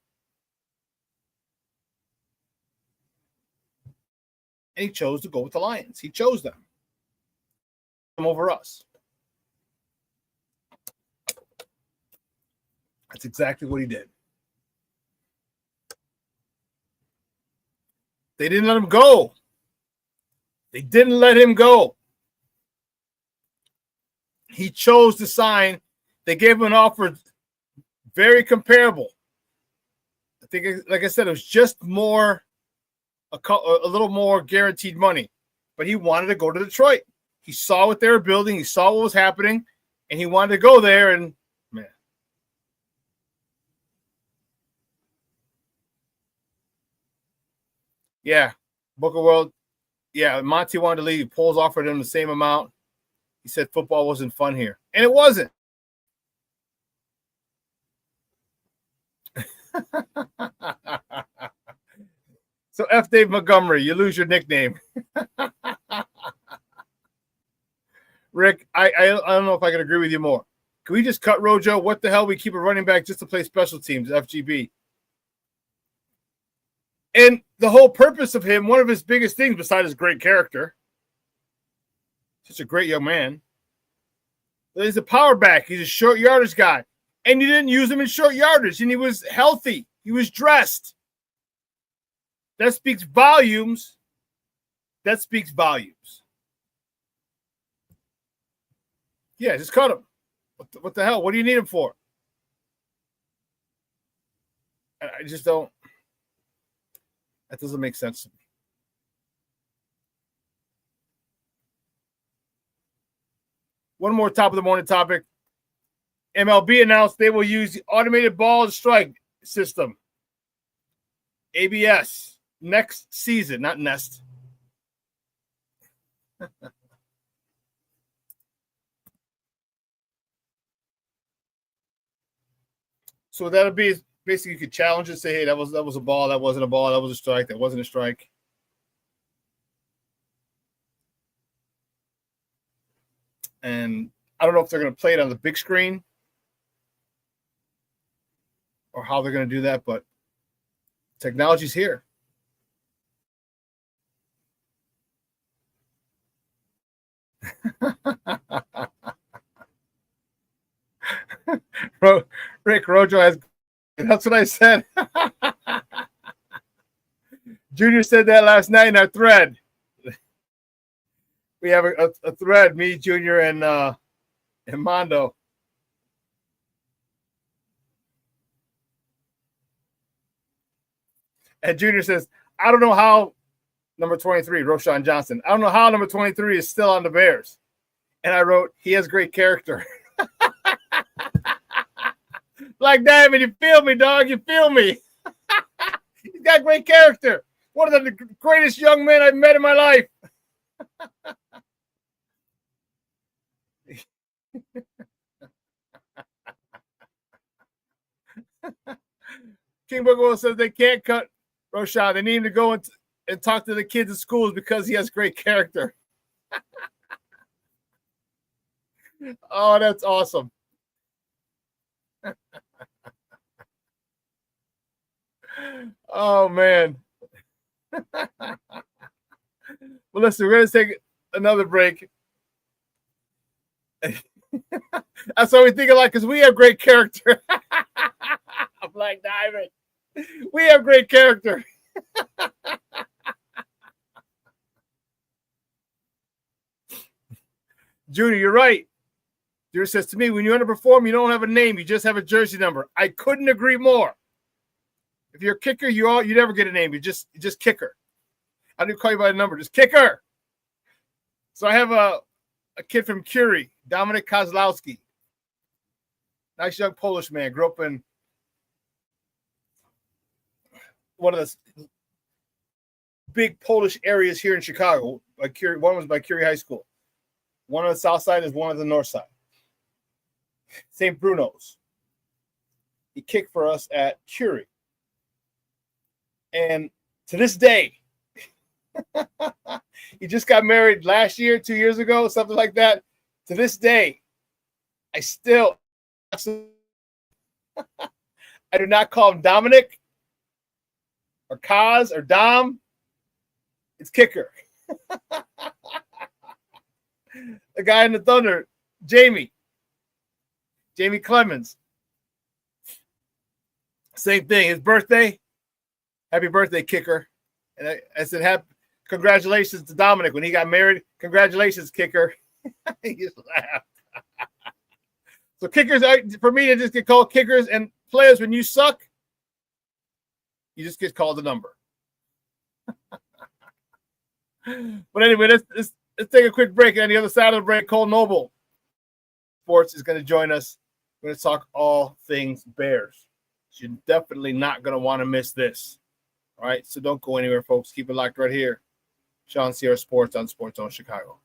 And he chose to go with the Lions. He chose them over us. That's exactly what he did. They didn't let him go. They didn't let him go. He chose to sign. They gave him an offer very comparable. I think, like I said, it was just more, a little more guaranteed money. But he wanted to go to Detroit. He saw what they were building. He saw what was happening. And he wanted to go there. And, man. Yeah. Book of World. Yeah, Monty wanted to leave. Poles offered him the same amount. He said football wasn't fun here. And it wasn't. So F. Dave Montgomery, you lose your nickname. Rick, I don't know if I can agree with you more. Can we just cut Rojo? What the hell? We keep a running back just to play special teams, FGB. And the whole purpose of him, one of his biggest things, besides his great character, such a great young man, he's a power back. He's a short yardage guy. And you didn't use him in short yardage, and he was healthy. He was dressed. That speaks volumes. That speaks volumes. Yeah, just cut him. What the hell? What do you need him for? I just don't. That doesn't make sense to me. One more top of the morning topic. MLB announced they will use the automated ball and strike system. ABS next season, not Nest. So that'll be basically you could challenge it, say, hey, that was a ball, that wasn't a ball, that was a strike, that wasn't a strike. And I don't know if they're going to play it on the big screen or how they're going to do that, but technology's here. Rick Rojo has. That's what I said. Junior said that last night in our thread. We have a thread, me, Junior, and Mondo. And Junior says, I don't know how number 23, Roshan Johnson, I don't know how number 23 is still on the Bears. And I wrote, he has great character. Like Diamond, you feel me, dog? You feel me? He's got great character. One of the greatest young men I've met in my life. King Booker says they can't cut Roshan. They need him to go and talk to the kids at schools because he has great character. Oh, that's awesome. Oh, man. Well, listen, we're going to take another break. That's what we think of, like, because we have great character. I'm like, Diamond. We have great character. Junior, you're right. Junior says to me, when you underperform, you don't have a name. You just have a jersey number. I couldn't agree more. If you're a kicker, you never get a name. You just kicker. I don't call you by a number. Just kicker. So I have a kid from Curie, Dominic Kozlowski. Nice young Polish man. Grew up in one of the big Polish areas here in Chicago. One was by Curie High School. One on the south side is one on the north side. St. Bruno's. He kicked for us at Curie. And to this day, he just got married last year, 2 years ago, something like that. To this day, I do not call him Dominic or Kaz or Dom. It's kicker. The guy in the Thunder, Jamie Clemens. Same thing. His birthday. Happy birthday, kicker. And I said, congratulations to Dominic when he got married. Congratulations, kicker. He just laughed. So kickers, for me, they just get called kickers. And players, when you suck, you just get called a number. But anyway, let's take a quick break. And on the other side of the break, Kole Noble Sports is going to join us. We're going to talk all things Bears. You're definitely not going to want to miss this. All right, so don't go anywhere, folks. Keep it locked right here. ShawnSierraSports on Sports Zone Chicago.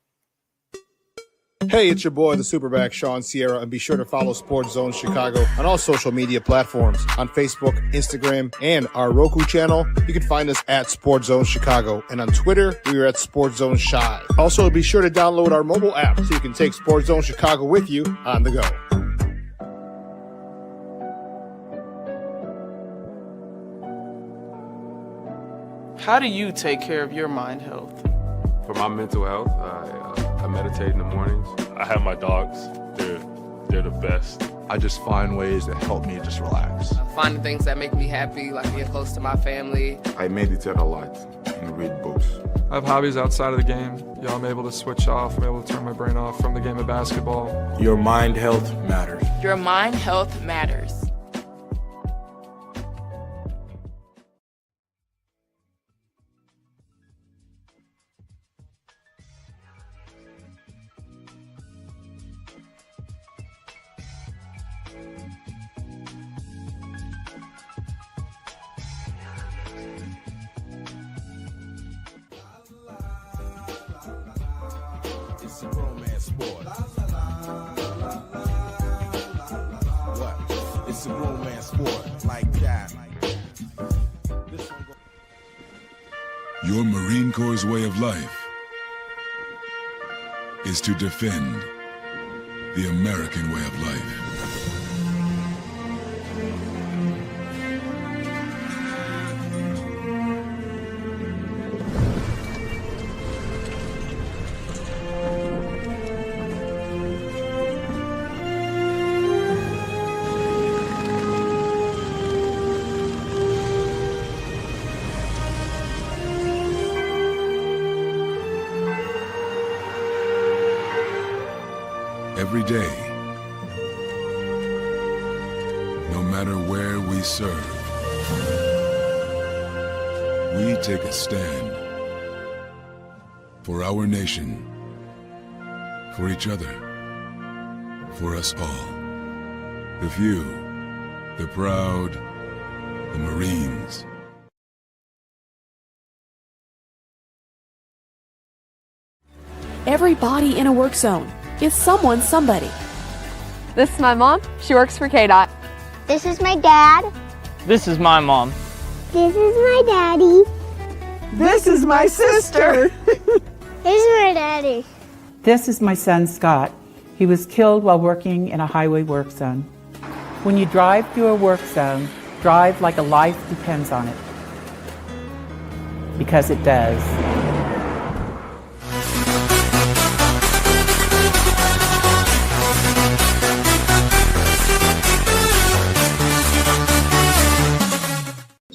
Hey, it's your boy, the SuperBack, Shawn Sierra, and be sure to follow Sports Zone Chicago on all social media platforms, on Facebook, Instagram, and our Roku channel. You can find us at Sports Zone Chicago, and on Twitter, we are at Sports Zone Shy. Also, be sure to download our mobile app so you can take Sports Zone Chicago with you on the go. How do you take care of your mind health? For my mental health, I meditate in the mornings. I have my dogs. They're the best. I just find ways that help me just relax. Finding things that make me happy, like being close to my family. I meditate a lot and read books. I have hobbies outside of the game. I'm able to switch off. I'm able to turn my brain off from the game of basketball. Your mind health matters. Your mind health matters. It's a romance sport. What? It's a romance sport like that. Your Marine Corps' way of life is to defend the American way of life. Every day, no matter where we serve, we take a stand for our nation, for each other, for us all. The few, the proud, the Marines. Every body in a work zone is someone's somebody. This is my mom. She works for KDOT. This is my dad. This is my mom. This is my daddy. This is my sister. This is my daddy. This is my son, Scott. He was killed while working in a highway work zone. When you drive through a work zone, drive like a life depends on it. Because it does.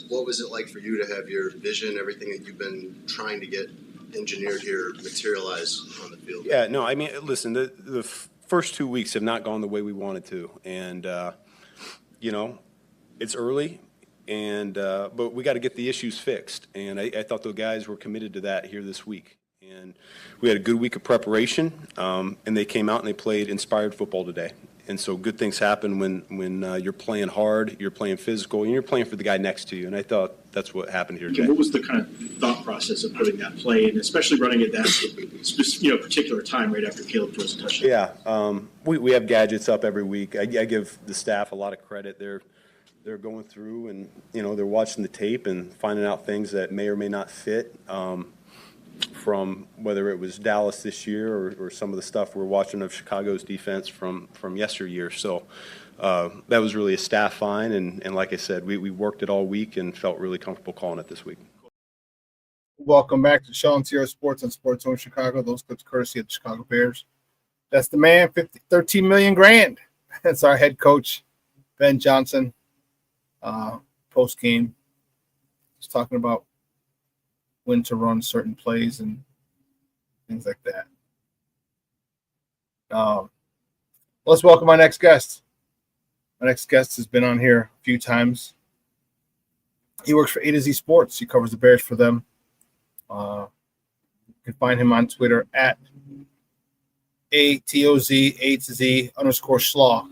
What was it like for you to have your vision, everything that you've been trying to get engineered here, materialize on the field? Yeah, no, I mean, listen, the first 2 weeks have not gone the way we wanted to. And, you know, it's early, and but we got to get the issues fixed. And I thought the guys were committed to that here this week. And we had a good week of preparation, and they came out and they played inspired football today. And so good things happen when you're playing hard, you're playing physical, and you're playing for the guy next to you. And I thought that's what happened here today. What was the kind of thought process of putting that play in, especially running at that particular time right after Caleb throws a touchdown? Yeah, we have gadgets up every week. I give the staff a lot of credit. They're going through and they're watching the tape and finding out things that may or may not fit. From whether it was Dallas this year or some of the stuff we're watching of Chicago's defense from yesteryear. So that was really a staff find, and like I said, we worked it all week and felt really comfortable calling it this week. Welcome back to ShawnSierraSports on Sports Zone Chicago. Those clips courtesy of the Chicago Bears. That's the man, $13 million grand. That's our head coach, Ben Johnson, post-game. He's talking about when to run certain plays and things like that. Let's welcome our next guest. My next guest has been on here a few times. He works for A to Z Sports. He covers the Bears for them. You can find him on Twitter at ATOZ, A to Z _Schlaw.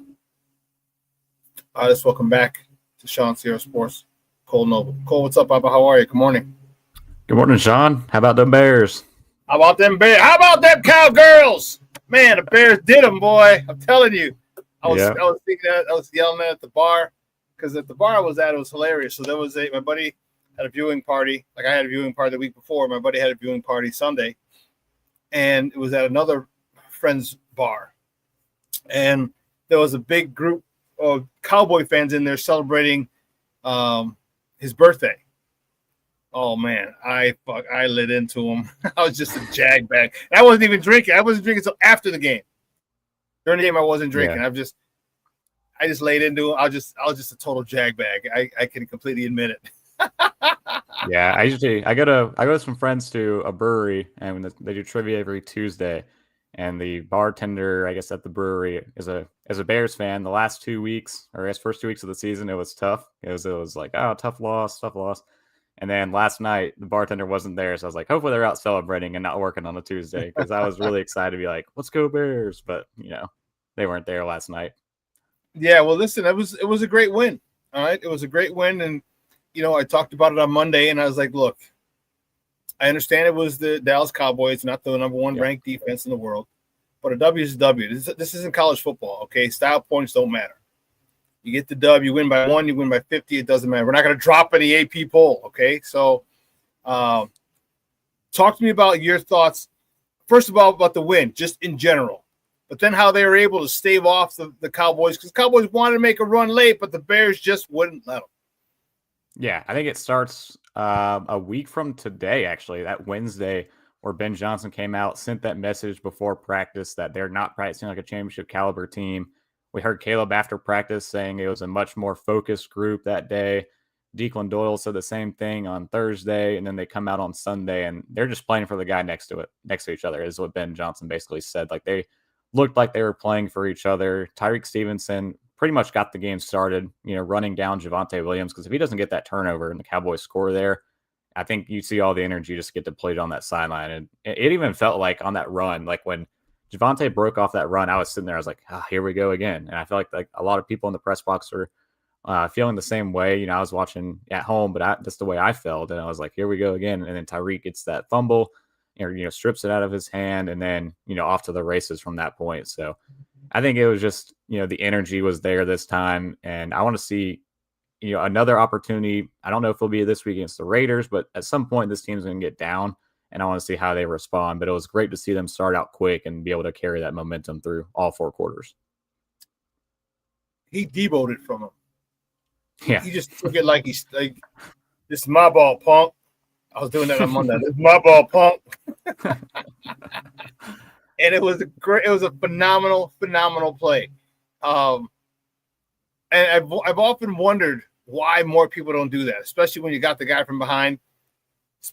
Let's welcome back to ShawnSierraSports, Kole Noble. Kole, what's up, Papa? How are you? Good morning. Good morning, Shawn. How about them Bears? How about them Bears? How about them Cowgirls? Man, the Bears did them, boy. I'm telling you. I was Yeah. thinking that. I was yelling at the bar because at the bar I was at, it was hilarious. So there was my buddy had a viewing party. Like I had a viewing party the week before. My buddy had a viewing party Sunday, and it was at another friend's bar. And there was a big group of Cowboy fans in there celebrating his birthday. Oh man, I lit into him. I was just a jagbag. I wasn't even drinking. I wasn't drinking until after the game. During the game, I wasn't drinking. Yeah. I just laid into him. I was just a total jagbag. I can completely admit it. Yeah, I go to some friends to a brewery, and they do trivia every Tuesday. And the bartender, I guess, at the brewery is a Bears fan. The last 2 weeks, or his first 2 weeks of the season, it was tough. It was like, oh, tough loss. And then last night, the bartender wasn't there, so I was like, hopefully they're out celebrating and not working on a Tuesday, because I was really excited to be like, let's go Bears. But they weren't there last night. Yeah, well, listen, it was a great win. All right, it was a great win, and I talked about it on Monday, and I was like, look, I understand it was the Dallas Cowboys, not the number one ranked defense in the world, but a W is a W. This isn't college football, okay? Style points don't matter. You get the W, you win by 1, you win by 50, it doesn't matter. We're not going to drop any AP poll, okay? So talk to me about your thoughts, first of all, about the win, just in general, but then how they were able to stave off the Cowboys, because Cowboys wanted to make a run late, but the Bears just wouldn't let them. Yeah, I think it starts a week from today, actually, that Wednesday, where Ben Johnson came out, sent that message before practice that they're not practicing like a championship caliber team. We heard Caleb after practice saying it was a much more focused group that day. Declan Doyle said the same thing on Thursday, and then they come out on Sunday, and they're just playing for the guy next to each other, is what Ben Johnson basically said. Like, they looked like they were playing for each other. Tyreek Stevenson pretty much got the game started, running down Javonte Williams, because if he doesn't get that turnover and the Cowboys score there, I think you see all the energy just get depleted on that sideline. And it even felt like on that run, like when Javonte broke off that run, I was sitting there, I was like, here we go again. And I feel like a lot of people in the press box were feeling the same way. I was watching at home, but that's the way I felt. And I was like, here we go again. And then Tyreek gets that fumble, strips it out of his hand, and then, off to the races from that point. So I think it was just, the energy was there this time. And I want to see, another opportunity. I don't know if it'll be this week against the Raiders, but at some point this team's going to get down, and I want to see how they respond. But it was great to see them start out quick and be able to carry that momentum through all 4 quarters. He deboed it from him. Yeah. He just took it like he's like, this is my ball, punk. I was doing that on Monday. This is my ball, punk. And it was a phenomenal play. And I've often wondered why more people don't do that, especially when you got the guy from behind.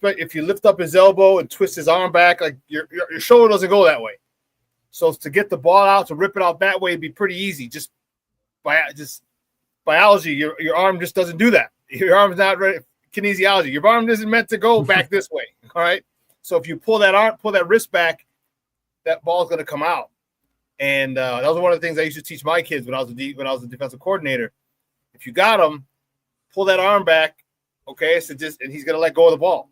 If you lift up his elbow and twist his arm back, like your shoulder doesn't go that way. So to get the ball out, to rip it out that way, would be pretty easy. Just biology, your arm just doesn't do that. Your arm's not ready. Kinesiology, your arm isn't meant to go back this way. All right. So if you pull that wrist back, that ball's going to come out. And that was one of the things I used to teach my kids when I was a defensive coordinator. If you got him, pull that arm back. Okay, so and he's going to let go of the ball.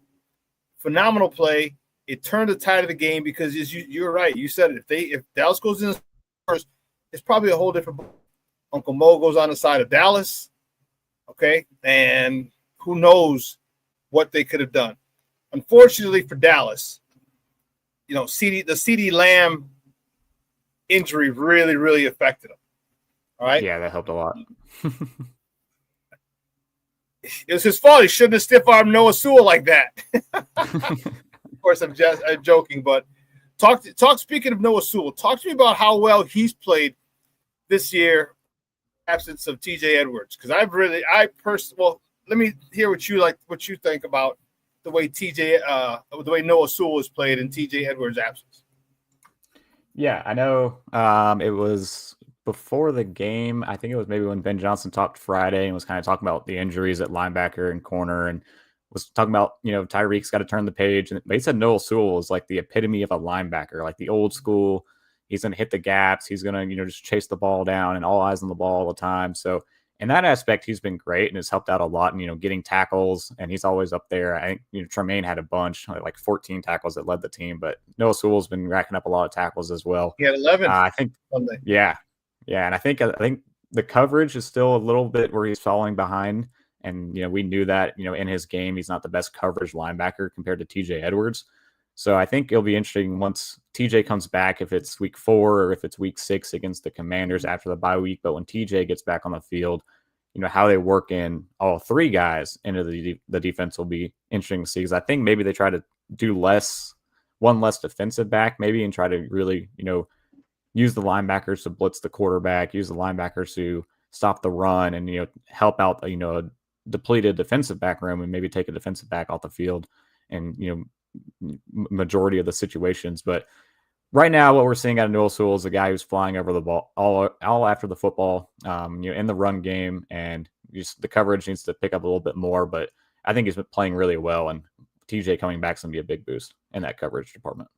Phenomenal play. It turned the tide of the game because you're right. You said it. If Dallas goes in first, it's probably a whole different ball. Uncle Mo goes on the side of Dallas. Okay, and who knows what they could have done. Unfortunately for Dallas, the CeeDee Lamb injury really, really affected him. All right. Yeah, that helped a lot. It was his fault. He shouldn't have stiff-armed Noah Sewell like that. Of course, I'm joking, but speaking of Noah Sewell, talk to me about how well he's played this year, absence of TJ Edwards. Because let me hear what you think about the way Noah Sewell has played in TJ Edwards' absence. Yeah, I know it was before the game. I think it was maybe when Ben Johnson talked Friday and was kind of talking about the injuries at linebacker and corner, and was talking about, Tyreek's got to turn the page. But he said Noah Sewell is like the epitome of a linebacker, like the old school. He's going to hit the gaps. He's going to, just chase the ball down and all eyes on the ball all the time. So in that aspect, he's been great and has helped out a lot in, getting tackles, and he's always up there. I think, Tremaine had a bunch, like 14 tackles that led the team, but Noah Sewell's been racking up a lot of tackles as well. He had 11. I think, Sunday. yeah. And I think the coverage is still a little bit where he's falling behind. And, we knew that, in his game, he's not the best coverage linebacker compared to TJ Edwards. So I think it'll be interesting once TJ comes back, if it's week 4 or if it's week 6 against the Commanders after the bye week. But when TJ gets back on the field, how they work in all 3 guys into the defense will be interesting to see. Because I think maybe they try to do one less defensive back maybe, and try to really, use the linebackers to blitz the quarterback, use the linebackers to stop the run, and, help out, a depleted defensive back room, and maybe take a defensive back off the field and, majority of the situations. But right now, what we're seeing out of Noah Sewell is a guy who's flying over the ball all after the football, in the run game, and just the coverage needs to pick up a little bit more. But I think he's been playing really well, and TJ coming back is going to be a big boost in that coverage department.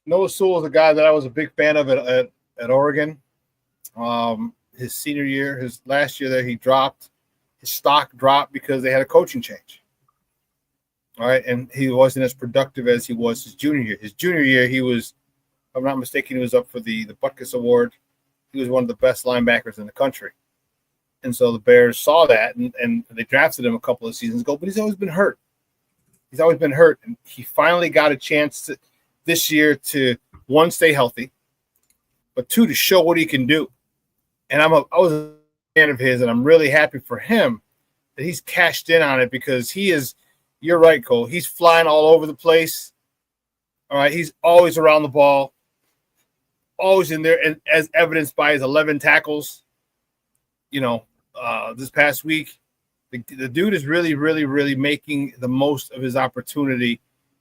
Noah Sewell is a guy that I was a big fan of at Oregon. His senior year, his last year there, his stock dropped because they had a coaching change. All right, and he wasn't as productive as he was his junior year. His junior year, he was, if I'm not mistaken, he was up for the Butkus Award. He was one of the best linebackers in the country. And so the Bears saw that, and they drafted him a couple of seasons ago, but he's always been hurt. And he finally got a chance this year to, 1, stay healthy, but 2, to show what he can do. And I was a fan of his, and I'm really happy for him that he's cashed in on it, because he is – you're right, Cole. He's flying all over the place. All right, he's always around the ball, always in there, and as evidenced by his 11 tackles. This past week, the dude is really, really, really making the most of his opportunity,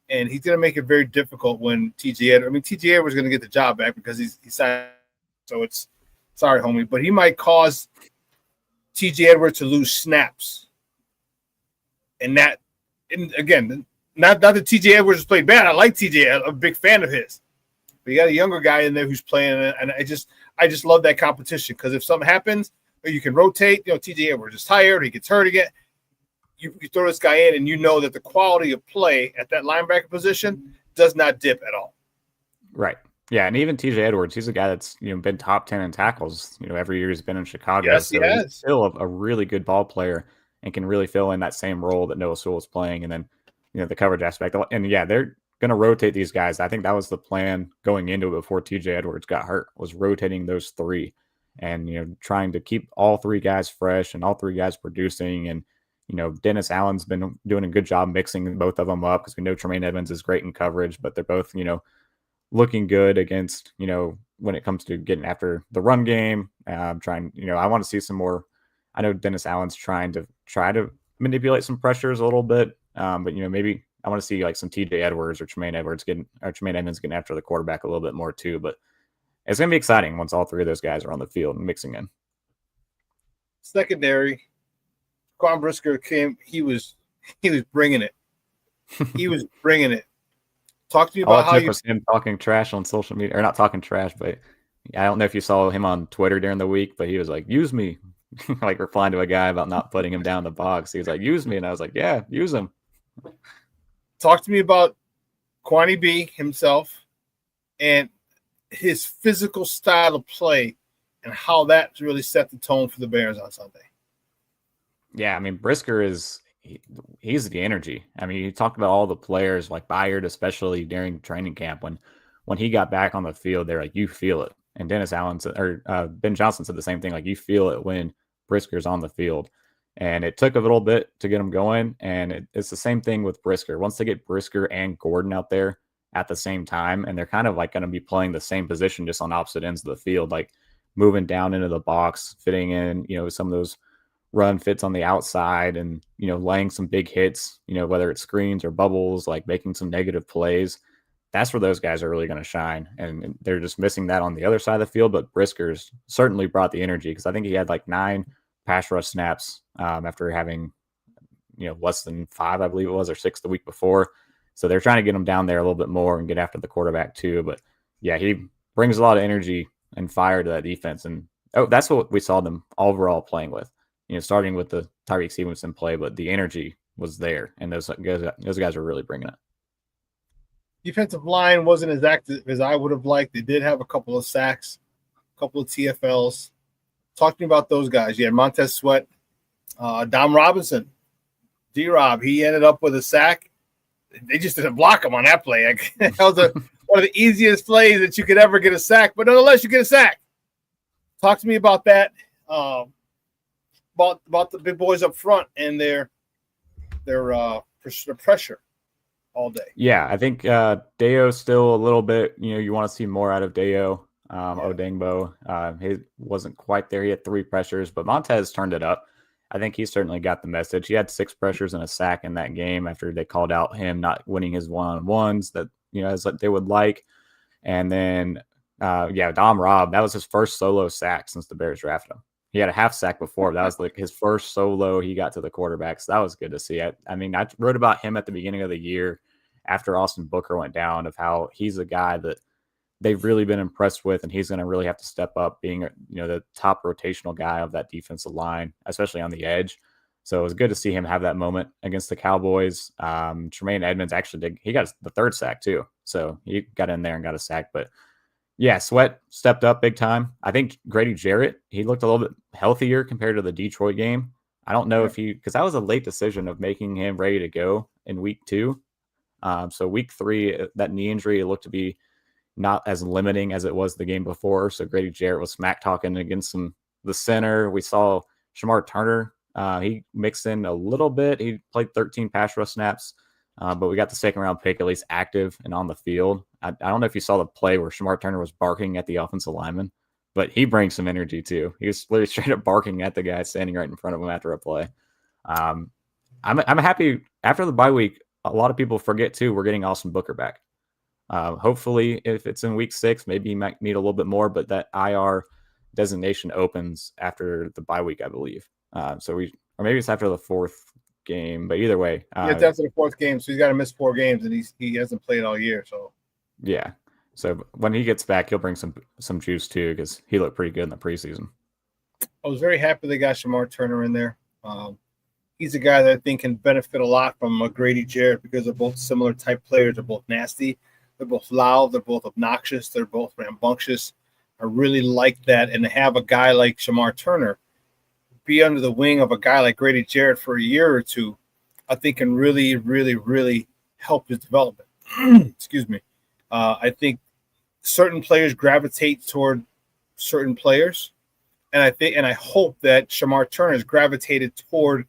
and he's going to make it very difficult when TJ Edwards is going to get the job back because he's signed. So it's sorry, homie, but he might cause TJ Edwards to lose snaps, and that. And again, not that TJ Edwards has played bad. I like TJ. I'm a big fan of his. But you got a younger guy in there who's playing, and I just love that competition, because if something happens, or you can rotate. TJ Edwards is tired, he gets hurt again. You throw this guy in, and you know that the quality of play at that linebacker position does not dip at all. Right. Yeah, and even TJ Edwards, he's a guy that's been top 10 in tackles. Every year he's been in Chicago. Yes, so he has. He's still a really good ball player, and can really fill in that same role that Noah Sewell is playing. And then, the coverage aspect. And yeah, they're going to rotate these guys. I think that was the plan going into it before TJ Edwards got hurt, was rotating those 3 and, trying to keep all 3 guys fresh and all 3 guys producing. And, Dennis Allen's been doing a good job mixing both of them up, because we know Tremaine Edmonds is great in coverage, but they're both, looking good against, when it comes to getting after the run game. I want to see some more. I know Dennis Allen's trying to manipulate some pressures a little bit, but maybe I want to see like some TJ Edwards or Tremaine Edmonds getting after the quarterback a little bit more too. But it's gonna be exciting once all 3 of those guys are on the field and mixing in. Secondary, Quan Brisker came. He was bringing it. He was bringing it. Talk to me about how you him talking trash on social media, or not talking trash, but I don't know if you saw him on Twitter during the week, but he was like, "Use me." Like replying to a guy about not putting him down the box. He was like, "Use me," and I was like, "Yeah, use him." Talk to me about Kwani B himself and his physical style of play, and how that really set the tone for the Bears on Sunday. Yeah, Brisker he's the energy. You talked about all the players, like Byard, especially during training camp when he got back on the field, they're like, you feel it. And Dennis Allen Ben Johnson said the same thing, like you feel it when Brisker's on the field. And it took a little bit to get him going, and it's the same thing with Brisker. Once they get Brisker and Gordon out there at the same time, and they're kind of like going to be playing the same position, just on opposite ends of the field, like moving down into the box, fitting in, some of those run fits on the outside, and, laying some big hits, whether it's screens or bubbles, like making some negative plays. That's where those guys are really going to shine. And they're just missing that on the other side of the field. But Brisker's certainly brought the energy, because I think he had like 9 pass rush snaps after having, less than 5, I believe it was, or 6 the week before. So they're trying to get him down there a little bit more and get after the quarterback too. But yeah, he brings a lot of energy and fire to that defense. And Oh, that's what we saw them overall playing with. Starting with the Tyreek Stevenson play, but the energy was there, and those guys are really bringing it. Defensive line wasn't as active as I would have liked. They did have a couple of sacks, a couple of TFLs. Talk to me about those guys. You had Montez Sweat, Dom Robinson, D-Rob. He ended up with a sack. They just didn't block him on that play. That was one of the easiest plays that you could ever get a sack, but nonetheless, you get a sack. Talk to me about that, about the big boys up front and their pressure all day. Yeah, I think Deo still a little bit. You want to see more out of Deo. Odengbo, he wasn't quite there. He had 3 pressures, but Montez turned it up. I think he certainly got the message. He had 6 pressures and a sack in that game after they called out him not winning his one-on-ones that as they would like. And then Dom Robb, that was his first solo sack since the Bears drafted him. He had a half sack before. That was like his first solo he got to the quarterback. So that was good to see. I wrote about him at the beginning of the year after Austin Booker went down, of how he's a guy that they've really been impressed with, and he's going to really have to step up being, the top rotational guy of that defensive line, especially on the edge. So it was good to see him have that moment against the Cowboys. Tremaine Edmonds he got the 3rd sack too. So he got in there and got a sack. But yeah, Sweat stepped up big time. I think Grady Jarrett, he looked a little bit healthier compared to the Detroit game. I don't know because that was a late decision of making him ready to go in week 2. So week 3, that knee injury looked to be not as limiting as it was the game before. So Grady Jarrett was smack talking against the center. We saw Shamar Turner. He mixed in a little bit. He played 13 pass rush snaps, but we got the 2nd round pick at least active and on the field. I don't know if you saw the play where Shamar Turner was barking at the offensive lineman, but he brings some energy too. He was literally straight up barking at the guy standing right in front of him after a play. I'm happy after the bye week. A lot of people forget too, we're getting Austin Booker back. Hopefully, if it's in week 6, maybe he might need a little bit more, but that IR designation opens after the bye week, I believe. Or maybe it's after the 4th game, but either way. It's after the 4th game, so he's got to miss 4 games, and he hasn't played all year. So yeah. So when he gets back, he'll bring some juice too, because he looked pretty good in the preseason. I was very happy they got Shamar Turner in there. He's a guy that I think can benefit a lot from Grady Jarrett because they're both similar type players. They're both nasty. They're both loud. They're both obnoxious. They're both rambunctious. I really like that. And to have a guy like Shamar Turner be under the wing of a guy like Grady Jarrett for a year or two, I think can really, really, really help his development. Excuse me. I think certain players gravitate toward certain players. And I hope that Shamar Turner has gravitated toward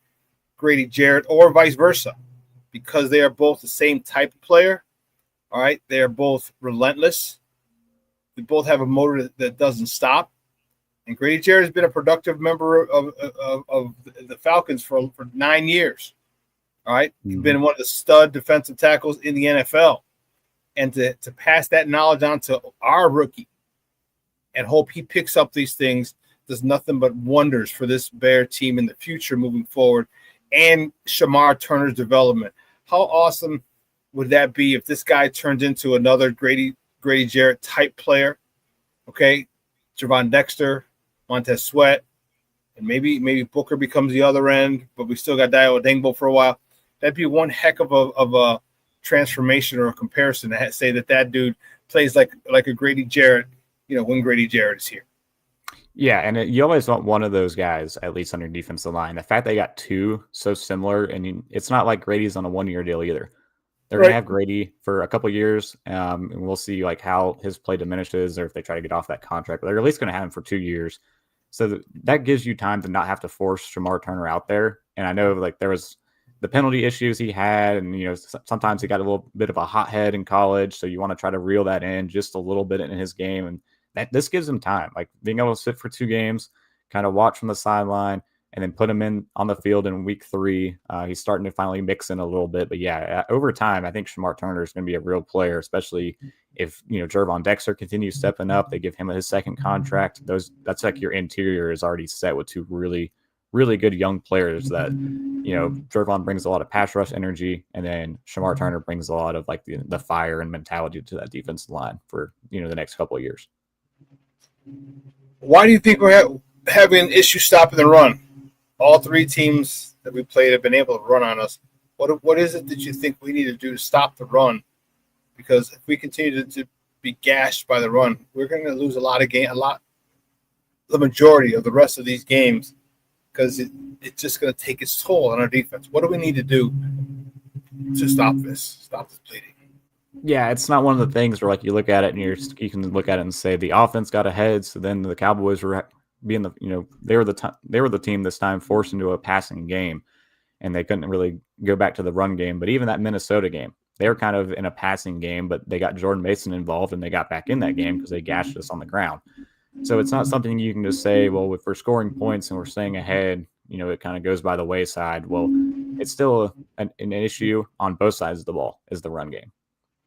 Grady Jarrett or vice versa, because they are both the same type of player. All right. They are both relentless. They both have a motor that doesn't stop. And Grady Jarrett has been a productive member of the Falcons for 9 years. All right. He's been one of the stud defensive tackles in the NFL. And to pass that knowledge on to our rookie and hope he picks up these things does nothing but wonders for this Bear team in the future moving forward, and Shamar Turner's development. How awesome would that be if this guy turns into another Grady Jarrett type player? Okay, Gervon Dexter, Montez Sweat, and maybe Booker becomes the other end, but we still got Dio Odengbo for a while. That'd be one heck of a transformation or a comparison to say that dude plays like a Grady Jarrett, when Grady Jarrett is here. Yeah, and you always want one of those guys, at least on your defensive line. The fact they got 2 so similar, and it's not like Grady's on a 1-year deal either. They're going to have Grady for a couple of years, and we'll see how his play diminishes or if they try to get off that contract. But they're at least going to have him for 2 years. So that gives you time to not have to force Shamar Turner out there. And I know there was the penalty issues he had, and sometimes he got a little bit of a hothead in college, so you want to try to reel that in just a little bit in his game, and this gives him time, being able to sit for 2 games, kind of watch from the sideline, and then put him in on the field in week 3. He's starting to finally mix in a little bit, but yeah, over time, I think Shamar Turner is going to be a real player, especially if Gervon Dexter continues stepping up. They give him his 2nd contract. That's your interior is already set with 2 really, really good young players that Gervon brings a lot of pass rush energy, and then Shamar Turner brings a lot of the fire and mentality to that defensive line for the next couple of years. Why do you think we're having issues stopping the run? All three teams that we played have been able to run on us. What is it that you think we need to do to stop the run? Because if we continue to be gashed by the run, we're going to lose the majority of the rest of these games because it's just going to take its toll on our defense. What do we need to do to stop this bleeding? Yeah, it's not one of the things where like you look at it and you can look at it and say the offense got ahead, so then the Cowboys were being they were the team this time forced into a passing game, and they couldn't really go back to the run game. But even that Minnesota game, they were kind of in a passing game, but they got Jordan Mason involved and they got back in that game because they gashed us on the ground. So it's not something you can just say, well, if we're scoring points and we're staying ahead, it kind of goes by the wayside. Well, it's still an issue on both sides of the ball is the run game.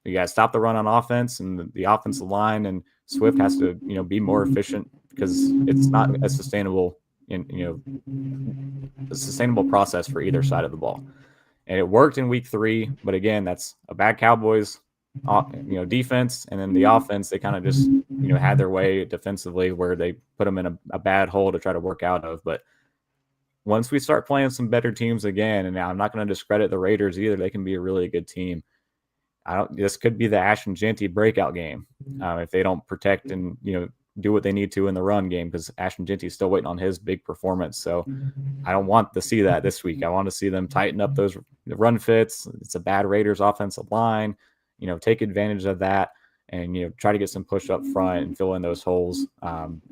You got to stop the run on offense, and the offensive line and Swift has to, be more efficient because it's not a sustainable, a sustainable process for either side of the ball. And it worked in week 3, but again, that's a bad Cowboys, defense, and then the offense. They kind of just, had their way defensively where they put them in a bad hole to try to work out of. But once we start playing some better teams again, and now I'm not going to discredit the Raiders either. They can be a really good team. This could be the Ashton Jeanty breakout game if they don't protect and do what they need to in the run game, because Ashton Jeanty is still waiting on his big performance. So I don't want to see that this week. I want to see them tighten up those run fits. It's a bad Raiders offensive line. Take advantage of that and try to get some push up front and fill in those holes.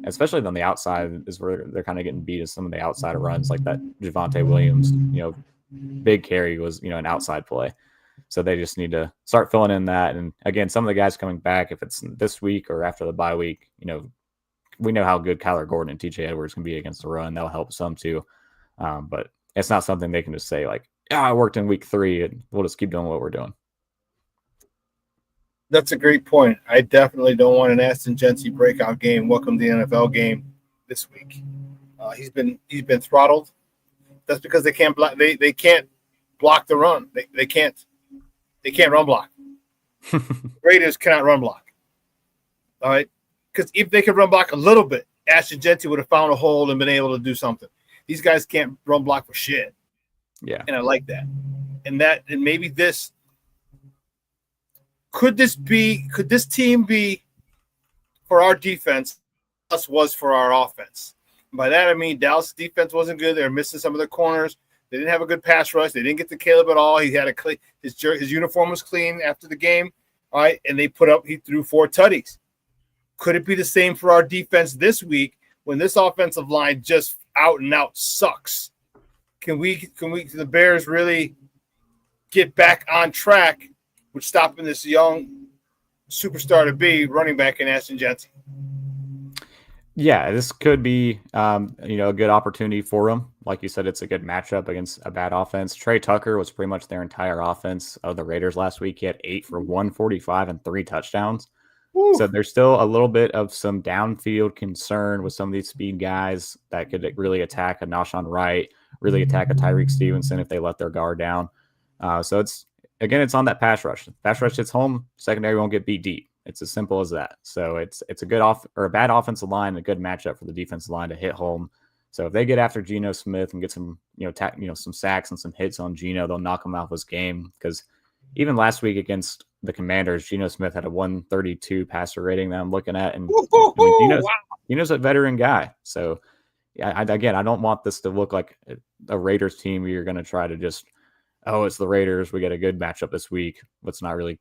Especially on the outside is where they're kind of getting beat as some of the outside runs, like that Javonte Williams. Big carry was an outside play. So they just need to start filling in that. And again, some of the guys coming back, if it's this week or after the bye week, we know how good Kyler Gordon and TJ Edwards can be against the run. That'll help some too. But it's not something they can just say like, I worked in week 3 and we'll just keep doing what we're doing. That's a great point. I definitely don't want an Ashton Jeanty breakout game. Welcome to the NFL game this week. He's been throttled. That's because they can't block. They can't block the run. They can't run block. Raiders cannot run block. All right, because if they could run block a little bit, Ashton Jeanty would have found a hole and been able to do something. These guys can't run block for shit. Yeah, and I like that. And maybe this. Could this team be for our defense as was for our offense? By that I mean Dallas' defense wasn't good. They were missing some of their corners. They didn't have a good pass rush. They didn't get to Caleb at all. He had his uniform was clean after the game. All right, and he threw 4 tutties. Could it be the same for our defense this week when this offensive line just out and out sucks? Can the Bears really get back on track with stopping this young superstar to be running back in Ashton Jeanty? Yeah, this could be, a good opportunity for them. Like you said, it's a good matchup against a bad offense. Trey Tucker was pretty much their entire offense of the Raiders last week. He had 8 for 145 and 3 touchdowns. Woo. So there's still a little bit of some downfield concern with some of these speed guys that could really attack a Noshawn Wright, really attack a Tyreek Stevenson if they let their guard down. So it's on that pass rush. Pass rush hits home, secondary won't get beat deep. It's as simple as that. So it's a good a bad offensive line, and a good matchup for the defensive line to hit home. So if they get after Geno Smith and get some, some sacks and some hits on Geno, they'll knock him out of his game. Because even last week against the Commanders, Geno Smith had a 132 passer rating that I'm looking at, and Geno's a veteran guy. So I don't want this to look like a Raiders team where you're going to try to just, it's the Raiders. We get a good matchup this week. Let's not really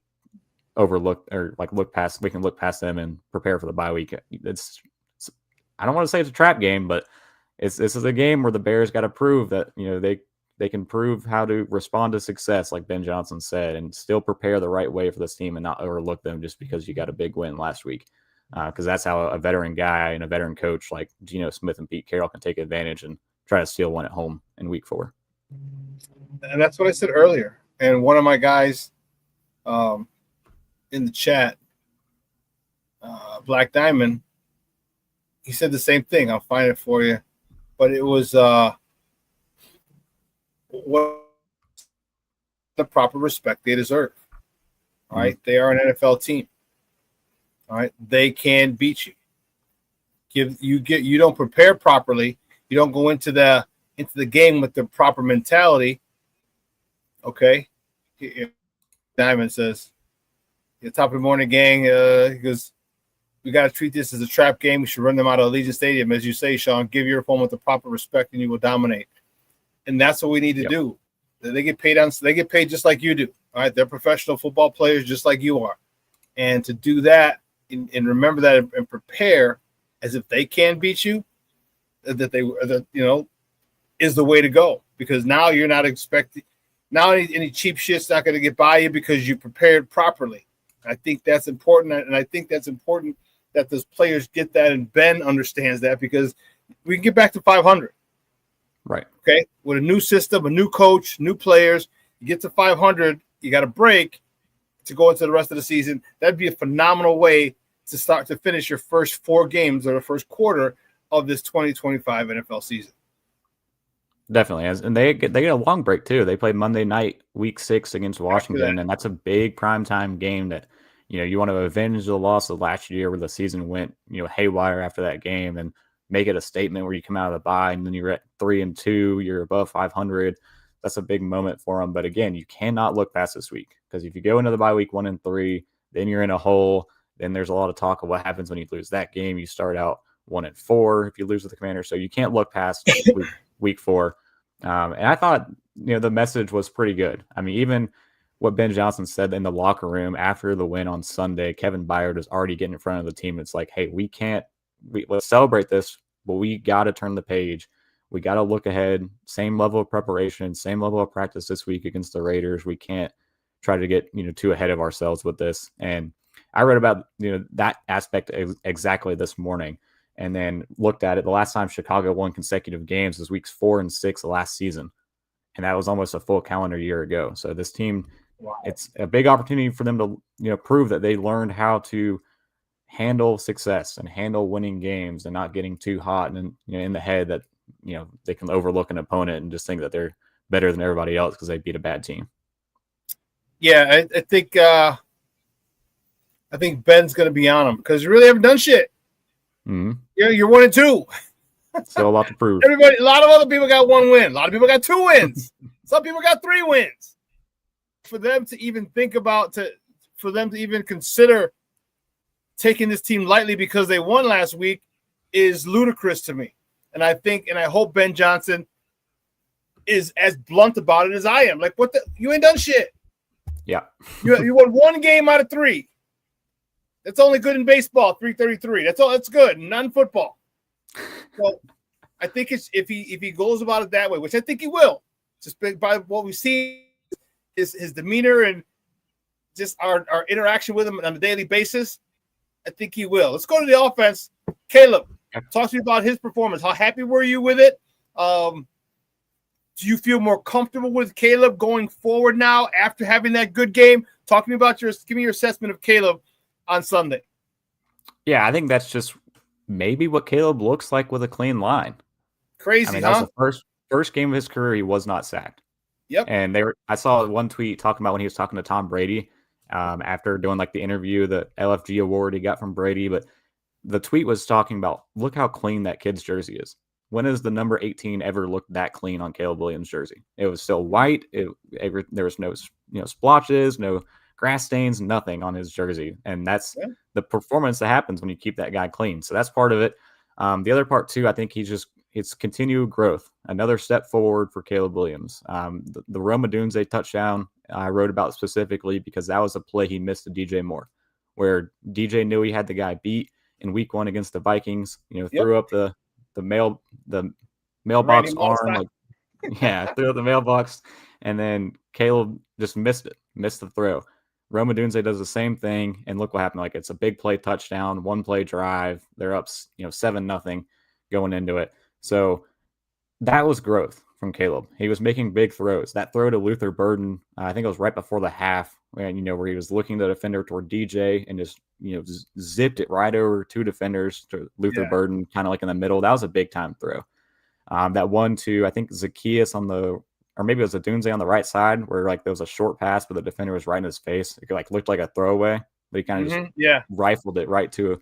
overlook or look past. We can look past them and prepare for the bye week. I don't want to say it's a trap game, but this is a game where the Bears got to prove that they can prove how to respond to success, like Ben Johnson said, and still prepare the right way for this team and not overlook them just because you got a big win last week. Because that's how a veteran guy and a veteran coach like Geno Smith and Pete Carroll can take advantage and try to steal one at home in week 4. And that's what I said earlier. And one of my guys in the chat, Black Diamond, he said the same thing. I'll find it for you. But it was what the proper respect they deserve. All right. They are an NFL team. All right. They can beat you. You don't prepare properly. You don't go into the game with the proper mentality. Okay. Diamond says, "The top of the morning, gang." He goes, "We got to treat this as a trap game. We should run them out of Allegiant Stadium, as you say, Shawn. Give your opponent the proper respect, and you will dominate." And that's what we need to do. They get paid just like you do. All right, they're professional football players just like you are, and to do that and remember that and prepare as if they can beat you, is the way to go, because now you're not expecting. Now any cheap shit's not going to get by you because you prepared properly. I think that's important, and I think that's important that those players get that, and Ben understands that, because we can get back to 500. Right. Okay. With a new system, a new coach, new players, you get to 500, you got a break to go into the rest of the season. That'd be a phenomenal way to finish your first 4 games or the first quarter of this 2025 NFL season. Definitely, and they get a long break too. They play Monday night, Week 6 against Washington, and that's a big primetime game that you want to avenge the loss of last year, where the season went haywire after that game, and make it a statement where you come out of the bye and then you're at 3-2, you're above 500. That's a big moment for them. But again, you cannot look past this week, because if you go into the bye week 1-3, then you're in a hole. Then there's a lot of talk of what happens when you lose that game. You start out 1-4 if you lose with the Commanders, so you can't look past week 4. And I thought the message was pretty good. I mean, even what Ben Johnson said in the locker room after the win on Sunday, Kevin Byard is already getting in front of the team. It's like, hey, let's celebrate this, but we got to turn the page. We got to look ahead. Same level of preparation, same level of practice this week against the Raiders. We can't try to get too ahead of ourselves with this. And I read about that aspect exactly this morning, and then looked at it. The last time Chicago won consecutive games was weeks 4 and 6 of last season, and that was almost a full calendar year ago. So this team, it's a big opportunity for them to prove that they learned how to handle success and handle winning games and not getting too hot and in the head that they can overlook an opponent and just think that they're better than everybody else because they beat a bad team. Yeah, I think Ben's going to be on them, because you really haven't done shit. Mm-hmm. You're 1-2. Still a lot to prove. A lot of other people got 1 win. A lot of people got 2 wins. Some people got 3 wins. For them to even for them to even consider taking this team lightly because they won last week is ludicrous to me. And I hope Ben Johnson is as blunt about it as I am. Like, you ain't done shit. Yeah. You won 1 game out of 3. That's only good in baseball, 333. That's all. That's good, not in football. So I think it's if he goes about it that way, which I think he will, just by what we see, his demeanor and just our interaction with him on a daily basis, I think he will. Let's go to the offense. Caleb, talk to me about his performance. How happy were you with it? Do you feel more comfortable with Caleb going forward now after having that good game? Talk to me about give me your assessment of Caleb on Sunday. Yeah, I think that's just maybe what Caleb looks like with a clean line. Crazy, I mean, huh? That was the first game of his career he was not sacked. Yep. And I saw one tweet talking about when he was talking to Tom Brady after doing like the interview, the LFG award he got from Brady. But the tweet was talking about, look how clean that kid's jersey is. When has the number 18 ever looked that clean on Caleb Williams' jersey? It was still white. There was no splotches, no grass stains, nothing on his jersey. And that's the performance that happens when you keep that guy clean. So that's part of it. The other part too, I think it's continued growth, another step forward for Caleb Williams. The Rome Odunze touchdown I wrote about specifically because that was a play he missed to DJ Moore, where DJ knew he had the guy beat in week 1 against the Vikings, threw up the mailbox arm, threw up the mailbox, and then Caleb just missed the throw. Rome Odunze does the same thing, and look what happened. Like, it's a big play touchdown, 1-play drive. They're up 7-0 going into it. So that was growth from Caleb. He was making big throws. That throw to Luther Burden, I think it was right before the half, where he was looking the defender toward DJ and just zipped it right over 2 defenders to Luther Burden, kind of like in the middle. That was a big time throw. That one to, I think, Zacchaeus or maybe it was Odunze on the right side, where like there was a short pass, but the defender was right in his face. It looked like a throwaway, but he kind of just rifled it right to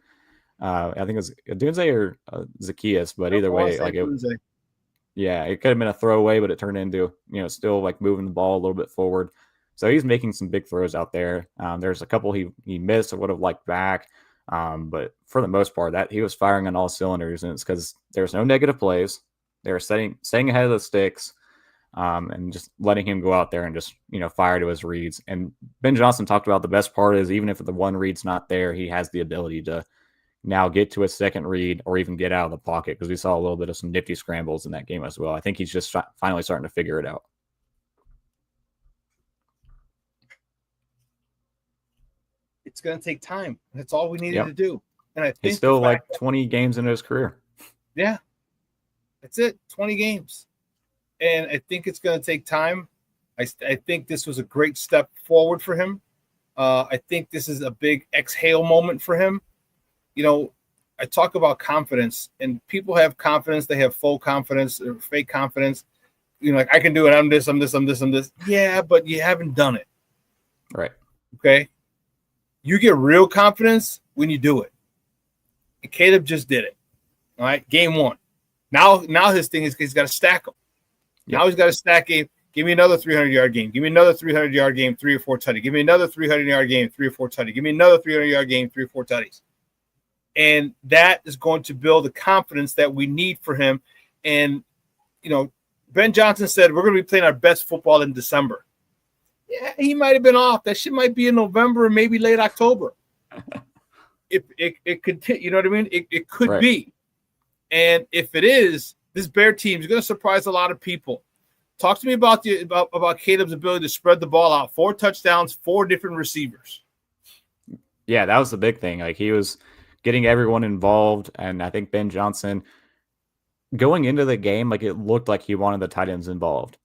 I think it was Dunze or Zacchaeus, but either way, like it could have been a throwaway, but it turned into, still like moving the ball a little bit forward. So he's making some big throws out there. There's a couple he missed or would have liked back. But for the most part, that he was firing on all cylinders, and it's because there's no negative plays. They're staying ahead of the sticks, and just letting him go out there and just, fire to his reads. And Ben Johnson talked about the best part is even if the one read's not there, he has the ability to now get to a second read or even get out of the pocket, because we saw a little bit of some nifty scrambles in that game as well. I think he's just finally starting to figure it out. It's going to take time. That's all we needed to do. And I think he's still like 20 games into his career. Yeah, that's it. 20 games. And I think it's going to take time. I think this was a great step forward for him. I think this is a big exhale moment for him. I talk about confidence, and people have confidence. They have full confidence or fake confidence. Like, I can do it. I'm this. Yeah, but you haven't done it. Right. Okay. You get real confidence when you do it. And Caleb just did it. All right. Game 1. Now his thing is he's got to stack them. Now he's got to stack game. Give me another 300-yard game. Give me another 300-yard game, 3 or 4 tutty. Give me another 300-yard game, 3 or 4 tutty. Give me another 300-yard game, 3 or 4 tutties. And that is going to build the confidence that we need for him. And, Ben Johnson said we're going to be playing our best football in December. Yeah, he might have been off. That shit might be in November or maybe late October. It could, you know what I mean? It could be. And if it is, this Bear team is going to surprise a lot of people. Talk to me about Caleb's ability to spread the ball out. 4 touchdowns, 4 different receivers. Yeah, that was the big thing. Like, he was getting everyone involved, and I think Ben Johnson, going into the game, like, it looked like he wanted the tight ends involved.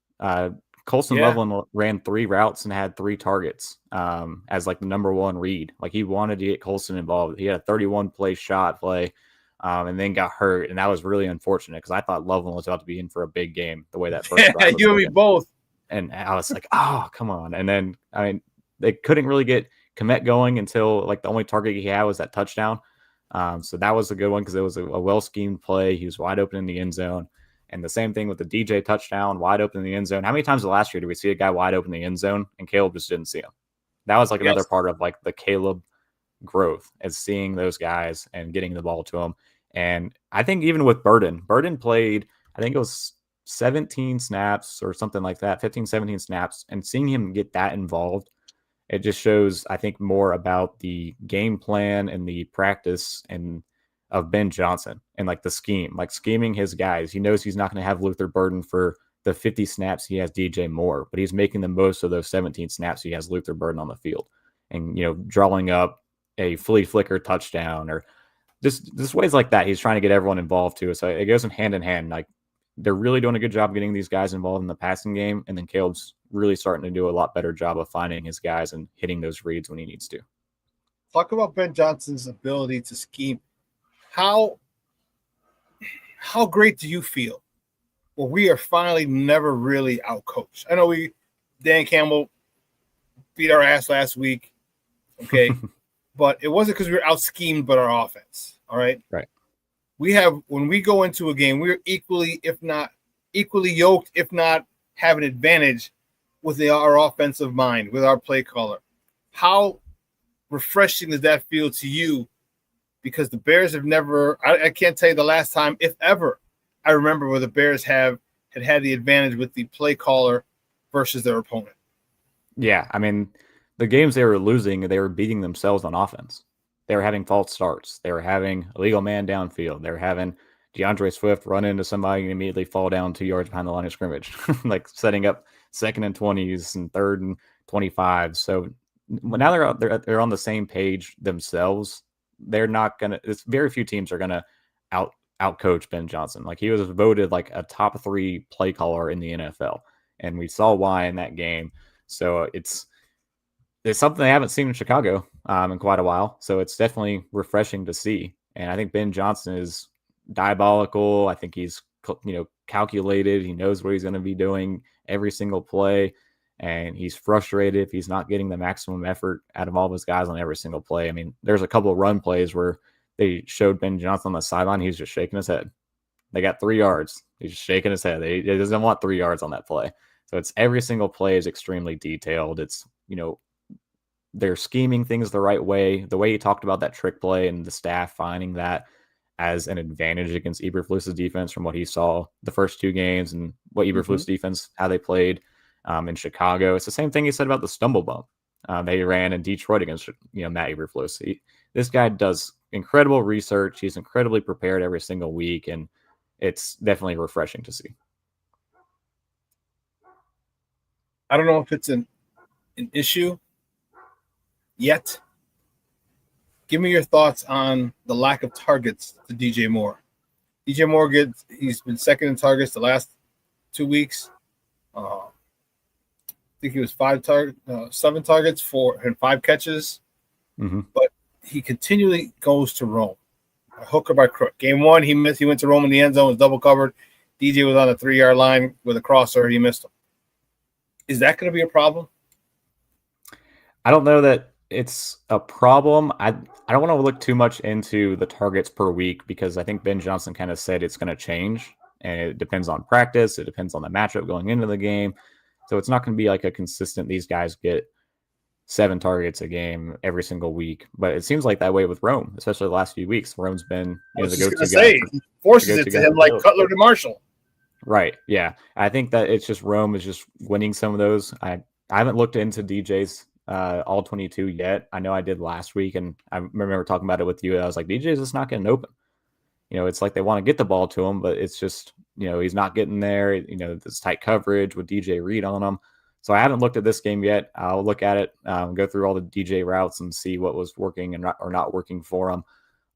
Colson Loveland ran 3 routes and had 3 targets as like the number 1 read. Like, he wanted to get Colson involved. He had a 31-play shot play and then got hurt, and that was really unfortunate because I thought Loveland was about to be in for a big game the way that first drive was you and me both. And I was like, oh, come on. And then, they couldn't really get Kmet going until like the only target he had was that touchdown. So that was a good one because it was a well-schemed play. He was wide open in the end zone. And the same thing with the DJ touchdown, wide open in the end zone. How many times last year did we see a guy wide open in the end zone and Caleb just didn't see him? That was like another part of like the Caleb growth, is seeing those guys and getting the ball to them. And I think even with Burden played, I think it was 17 snaps or something like that, 15, 17 snaps. And seeing him get that involved, it just shows, I think, more about the game plan and the practice and of Ben Johnson and like the scheme, like scheming his guys. He knows he's not going to have Luther Burden for the 50 snaps he has DJ Moore, but he's making the most of those 17 snaps he has Luther Burden on the field, and drawing up a flea flicker touchdown or just ways like that. He's trying to get everyone involved too. So it goes in hand. Like, they're really doing a good job getting these guys involved in the passing game, and then Caleb's really starting to do a lot better job of finding his guys and hitting those reads when he needs to. Talk about Ben Johnson's ability to scheme. How great do you feel? Well, we are finally never really outcoached. I know Dan Campbell beat our ass last week, okay, but it wasn't because we were out schemed, but our offense. All right, right. When we go into a game, we're equally, if not equally yoked, if not have an advantage with our offensive mind, with our play caller. How refreshing does that feel to you? Because the Bears have never, I can't tell you the last time, if ever, I remember where the Bears had the advantage with the play caller versus their opponent. Yeah, the games they were losing, they were beating themselves on offense. They were having false starts. They were having illegal man downfield. They were having DeAndre Swift run into somebody and immediately fall down 2 yards behind the line of scrimmage, like setting up 2nd and 20s and 3rd and 25. So now they're on the same page themselves. They're not gonna. It's very few teams are gonna out coach Ben Johnson. Like, he was voted like a top 3 play caller in the NFL, and we saw why in that game. So it's something they haven't seen in Chicago in quite a while. So it's definitely refreshing to see. And I think Ben Johnson is diabolical. I think he's calculated. He knows what he's going to be doing every single play. And he's frustrated if he's not getting the maximum effort out of all of his guys on every single play. There's a couple of run plays where they showed Ben Johnson on the sideline. He was just shaking his head. They got 3 yards. He's just shaking his head. He doesn't want 3 yards on that play. So it's every single play is extremely detailed. It's, they're scheming things the right way. The way he talked about that trick play and the staff finding that as an advantage against Eberflus's defense from what he saw the first 2 games and what Eberflus defense, how they played in Chicago. It's the same thing he said about the stumble bump they ran in Detroit against Matt Eberflus. This guy does incredible research. He's incredibly prepared every single week, and it's definitely refreshing to see. I don't know if it's an issue yet. Give me your thoughts on the lack of targets to DJ Moore. DJ Moore he's been second in targets the last 2 weeks. I think he was 7 targets and 5 catches. But he continually goes to Rome, by hook or by crook. Game 1, he missed. He went to Rome in the end zone, was double covered. DJ was on the 3-yard line with a crosser. He missed him. Is that going to be a problem? I don't know that it's a problem. I don't want to look too much into the targets per week because I think Ben Johnson kind of said it's going to change, and it depends on practice. It depends on the matchup going into the game. So it's not going to be like a consistent, these guys get 7 targets a game every single week. But it seems like that way with Rome, especially the last few weeks. Rome's been the go-to guy. He forces it to him like Cutler to Marshall. Right. Yeah. I think that it's just Rome is just winning some of those. I haven't looked into DJ's all 22 yet. I know I did last week, and I remember talking about it with you. I was like, DJ's just not getting open. It's like they want to get the ball to him, but it's just, he's not getting there. This tight coverage with DJ Reed on him. So I haven't looked at this game yet. I'll look at it, go through all the DJ routes and see what was working and not working for him.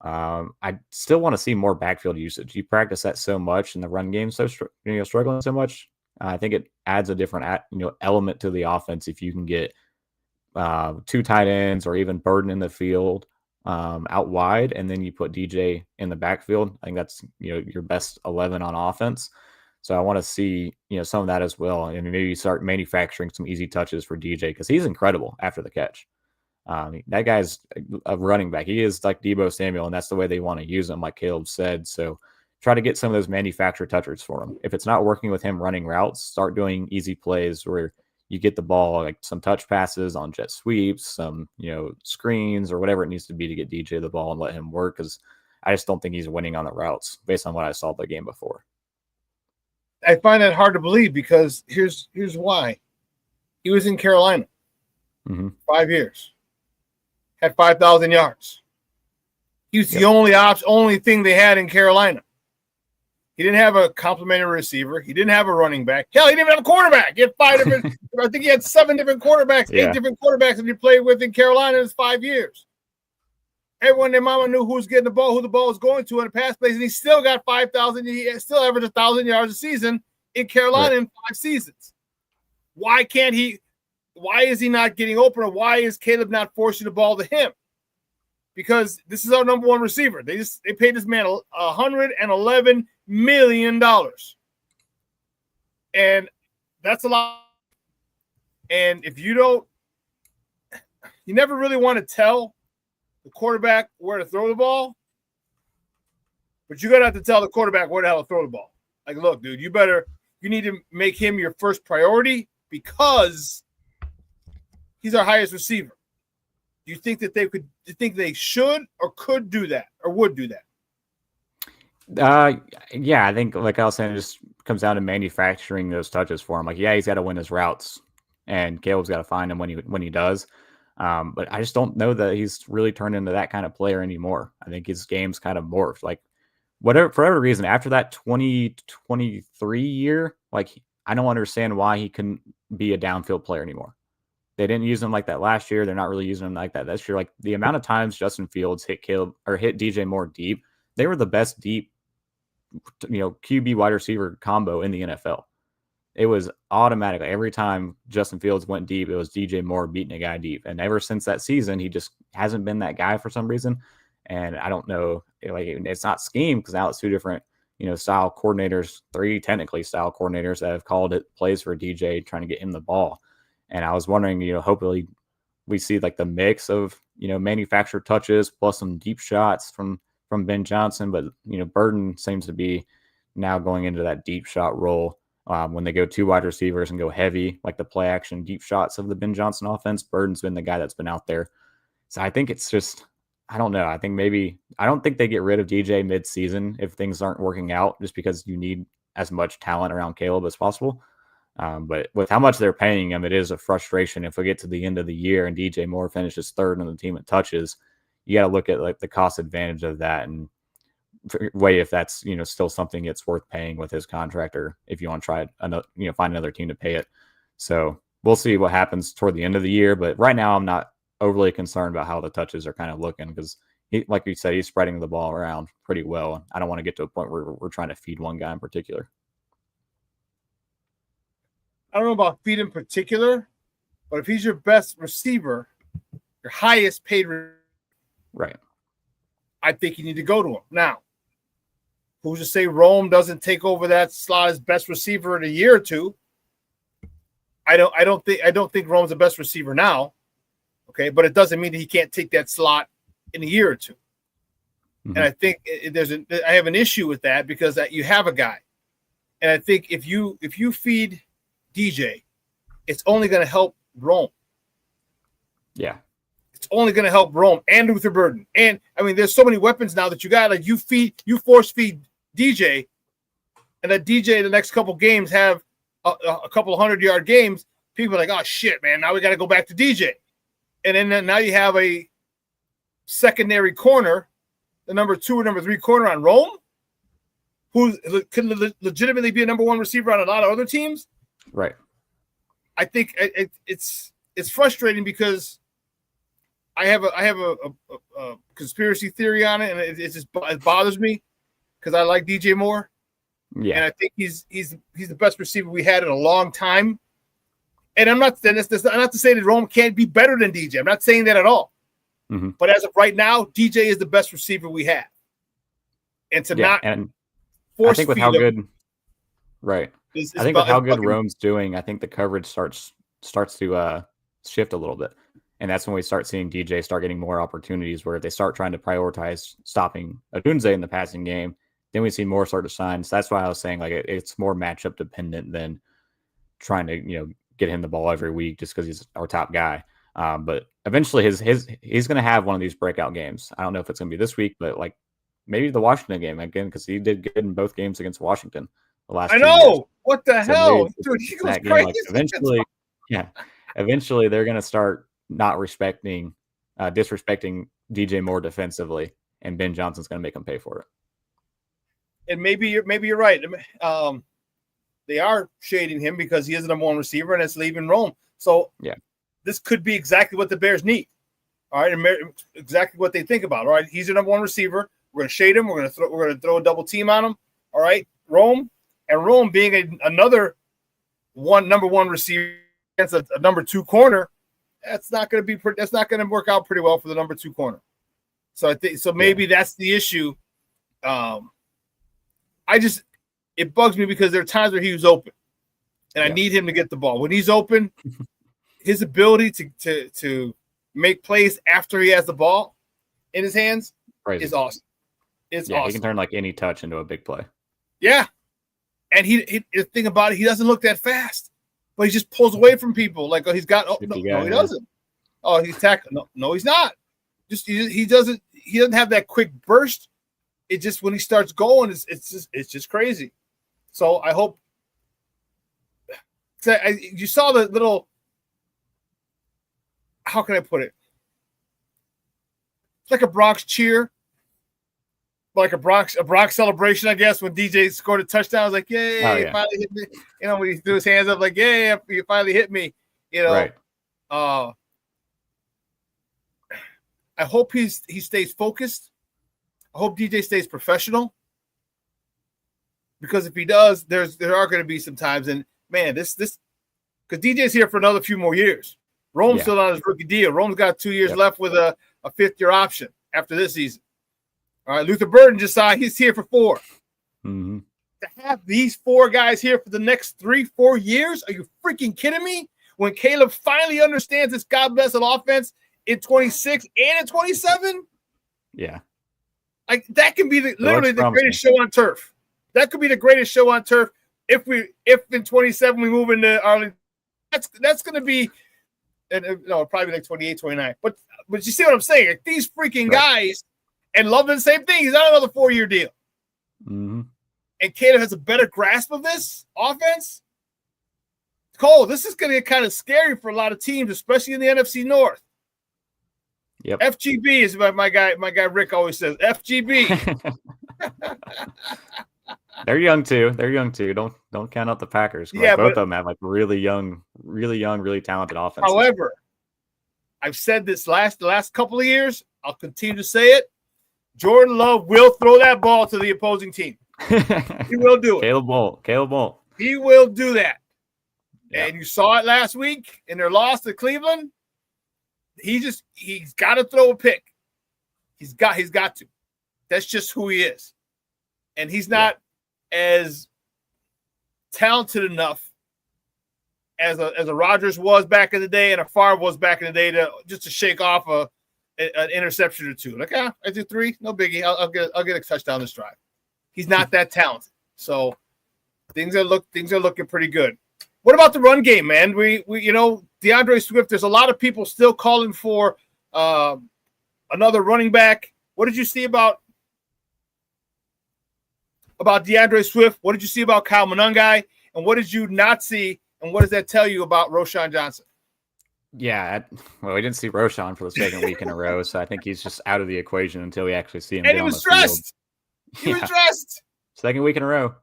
I still want to see more backfield usage. You practice that so much, and the run game struggling so much. I think it adds a different element to the offense if you can get 2 tight ends or even Burden in the field out wide, and then you put DJ in the backfield. I think that's your best 11 on offense. So I want to see some of that as well, and maybe start manufacturing some easy touches for DJ because he's incredible after the catch. That guy's a running back. He is like Deebo Samuel, and that's the way they want to use him, like Caleb said. So try to get some of those manufactured touchers for him. If it's not working with him running routes, start doing easy plays where you get the ball, like some touch passes on jet sweeps, some screens or whatever it needs to be to get DJ the ball and let him work, because I just don't think he's winning on the routes based on what I saw the game before. I find that hard to believe because here's why. He was in Carolina 5 years, had 5,000 yards. He was the only thing they had in Carolina. He didn't have a complimentary receiver. He didn't have a running back. Hell, he didn't even have a quarterback. He had 5 different – I think he had 7 different quarterbacks, 8 different quarterbacks that he played with in Carolina in his 5 years. Everyone, their mama knew who was getting the ball, who the ball was going to in the pass plays, and he still got 5,000. He still averaged 1,000 yards a season in Carolina in 5 seasons. Why can't he – why is he not getting open, or why is Caleb not forcing the ball to him? Because this is our number 1 receiver. They paid this man $111 million. And that's a lot. And if you don't – you never really want to tell the quarterback where to throw the ball, but you're going to have to tell the quarterback where the hell to throw the ball. Like, look, dude, you need to make him your first priority because he's our highest receiver. Do you think that they should or could do that or would do that? Yeah, I think, like I was saying, it just comes down to manufacturing those touches for him. Like, yeah, he's got to win his routes, and Caleb's got to find him when he does. But I just don't know that he's really turned into that kind of player anymore. I think his game's kind of morphed. Like, for whatever reason, after that 2023 year, like, I don't understand why he couldn't be a downfield player anymore. They didn't use him like that last year. They're not really using him like that this year. Like, the amount of times Justin Fields hit DJ Moore deep, they were the best deep, QB wide receiver combo in the NFL. It was automatic. Every time Justin Fields went deep, it was DJ Moore beating a guy deep. And ever since that season, he just hasn't been that guy for some reason. And I don't know, like, it's not scheme because now it's 2 different, style coordinators, 3 technically style coordinators that have called it plays for DJ trying to get him the ball. And I was wondering, hopefully we see like the mix of, manufactured touches plus some deep shots from from Ben Johnson, but Burden seems to be now going into that deep shot role. When they go 2 wide receivers and go heavy, like the play action deep shots of the Ben Johnson offense, Burden's been the guy that's been out there. So I think it's just, I don't know. I don't think they get rid of DJ mid-season if things aren't working out, just because you need as much talent around Caleb as possible. But with how much they're paying him, it is a frustration if we get to the end of the year and DJ Moore finishes 3rd on the team in touches. You got to look at like the cost advantage of that and weigh if that's still something it's worth paying with his contract, or if you want to try another, find another team to pay it. So we'll see what happens toward the end of the year. But right now, I'm not overly concerned about how the touches are kind of looking, because like you said, he's spreading the ball around pretty well. I don't want to get to a point where we're trying to feed one guy in particular. I don't know about feed in particular, but if he's your best receiver, your highest paid, right, I think you need to go to him. Now, who's to say Rome doesn't take over that slot as best receiver in a year or two? I don't think Rome's the best receiver now. Okay, but it doesn't mean that he can't take that slot in a year or two. Mm-hmm. And I think I have an issue with that, because you have a guy, and I think if you feed DJ, it's only going to help Rome. Yeah, it's only going to help Rome and Luther Burden. And I mean, there's so many weapons now that you got. Like you force feed DJ, and that DJ the next couple games have a couple of 100-yard games. People are like, oh shit, man, now we got to go back to DJ. And then now you have a secondary corner, the number 2 or number 3 corner on Rome, who could legitimately be a number 1 receiver on a lot of other teams. Right. I think it's frustrating, because I have a conspiracy theory on it, and it bothers me, because I like DJ Moore. Yeah. And I think he's the best receiver we had in a long time. And I'm not saying this, not to say that Rome can't be better than DJ. I'm not saying that at all. Mm-hmm. But as of right now, DJ is the best receiver we have. And to not force I think with how good, right? I think with how good Rome's doing, I think the coverage starts to shift a little bit, and that's when we start seeing DJ start getting more opportunities, where they start trying to prioritize stopping Odunze in the passing game. Then we see more sort of signs. That's why I was saying, like, it's more matchup dependent than trying to get him the ball every week just because he's our top guy. But eventually he's going to have one of these breakout games. I don't know if it's going to be this week, but like maybe the Washington game again, because he did good in both games against Washington the last 2 years. What the hell? Dude, he goes crazy. Like, eventually they're going to start not disrespecting DJ Moore defensively, and Ben Johnson's going to make him pay for it. And maybe you're right. They are shading him because he is the number 1 receiver, and it's leaving Rome. So yeah, this could be exactly what the Bears need. All right, and exactly what they think about. All right, he's the number 1 receiver. We're going to shade him. We're going to throw a double team on him. All right, Rome being another number 1 receiver against a number 2 corner. That's not going to work out pretty well for the number 2 corner. So I think maybe that's the issue. It bugs me because there are times where he was open, and I need him to get the ball. When he's open, his ability to make plays after he has the ball in his hands is awesome. It's awesome. He can turn like any touch into a big play. Yeah, and the thing about it, he doesn't look that fast, but he just pulls away from people. Like, he's got. Oh, no, he doesn't. Oh, he's tackling. No, he's not. He doesn't have that quick burst. It just, when he starts going, it's just crazy. So I hope you saw the little, how can I put it? It's like a Bronx cheer, like a Bronx celebration, I guess, when DJ scored a touchdown. I was like, yay, he finally hit me. When he threw his hands up, like, yay, you finally hit me. Right. I hope he stays focused. I hope DJ stays professional, because if he does, there are going to be some times, and man, this because DJ's here for another few more years. Rome's still on his rookie deal. Rome's got 2 years left with a 5th-year option after this season. All right, Luther Burden just signed; he's here for 4. Mm-hmm. To have these 4 guys here for the next 3-4 years, are you freaking kidding me? When Caleb finally understands this God blessed offense in 26 and in 27, yeah. Like that can be literally the promising. greatest show on turf. That could be the greatest show on turf if in 27 we move into Arlington. That's going to be, no, probably like 28, 29. But you see what I'm saying? Like these freaking guys, and Loveland, same thing. He's on another 4-year deal. Mm-hmm. And Caleb has a better grasp of this offense. Cole, this is going to get kind of scary for a lot of teams, especially in the NFC North. Yep. FGB is what my guy Rick always says. FGB. They're young too. Don't count out the Packers. Yeah, both of them have like really young, really talented offense. However, I've said this the last couple of years. I'll continue to say it. Jordan Love will throw that ball to the opposing team. He will do it. Caleb Bolt. He will do that. Yeah. And you saw it last week in their loss to Cleveland. He's got to throw a pick. He's got to. That's just who he is. And he's not as talented enough as a Rodgers was back in the day and a Favre was back in the day to shake off an interception or two. Like, I do 3, no biggie. I'll get a touchdown this drive. He's not that talented. So things are looking pretty good. What about the run game, man? We DeAndre Swift, there's a lot of people still calling for another running back. What did you see about DeAndre Swift? What did you see about Kyle Monangai? And what did you not see? And what does that tell you about Roschon Johnson? Yeah, we didn't see Roschon for the second week in a row, so I think he's just out of the equation until we actually see him. And he was dressed. He was dressed. Second week in a row.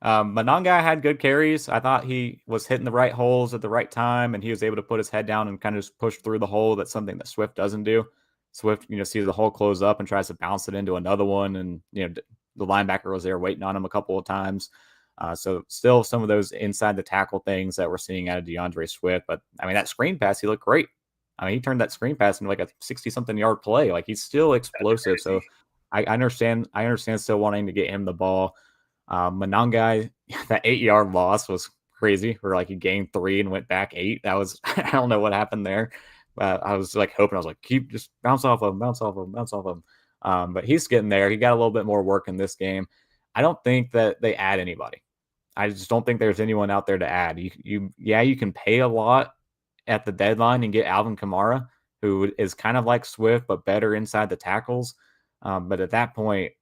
Monangai had good carries. I thought he was hitting the right holes at the right time, and he was able to put his head down and kind of just push through the hole. That's something that Swift doesn't do. Swift, sees the hole close up and tries to bounce it into another one, and the linebacker was there waiting on him a couple of times. So still some of those inside the tackle things that we're seeing out of DeAndre Swift. But that screen pass, he looked great. He turned that screen pass into like a 60-something yard play. Like he's still explosive. So I understand still wanting to get him the ball. Monangai, that 8-yard loss was crazy. Where like he gained 3 and went back 8. That was I don't know what happened there. I was like hoping. I was like, keep just bounce off of him. But he's getting there. He got a little bit more work in this game. I don't think that they add anybody. I just don't think there's anyone out there to add. You can pay a lot at the deadline and get Alvin Kamara, who is kind of like Swift but better inside the tackles. But at that point,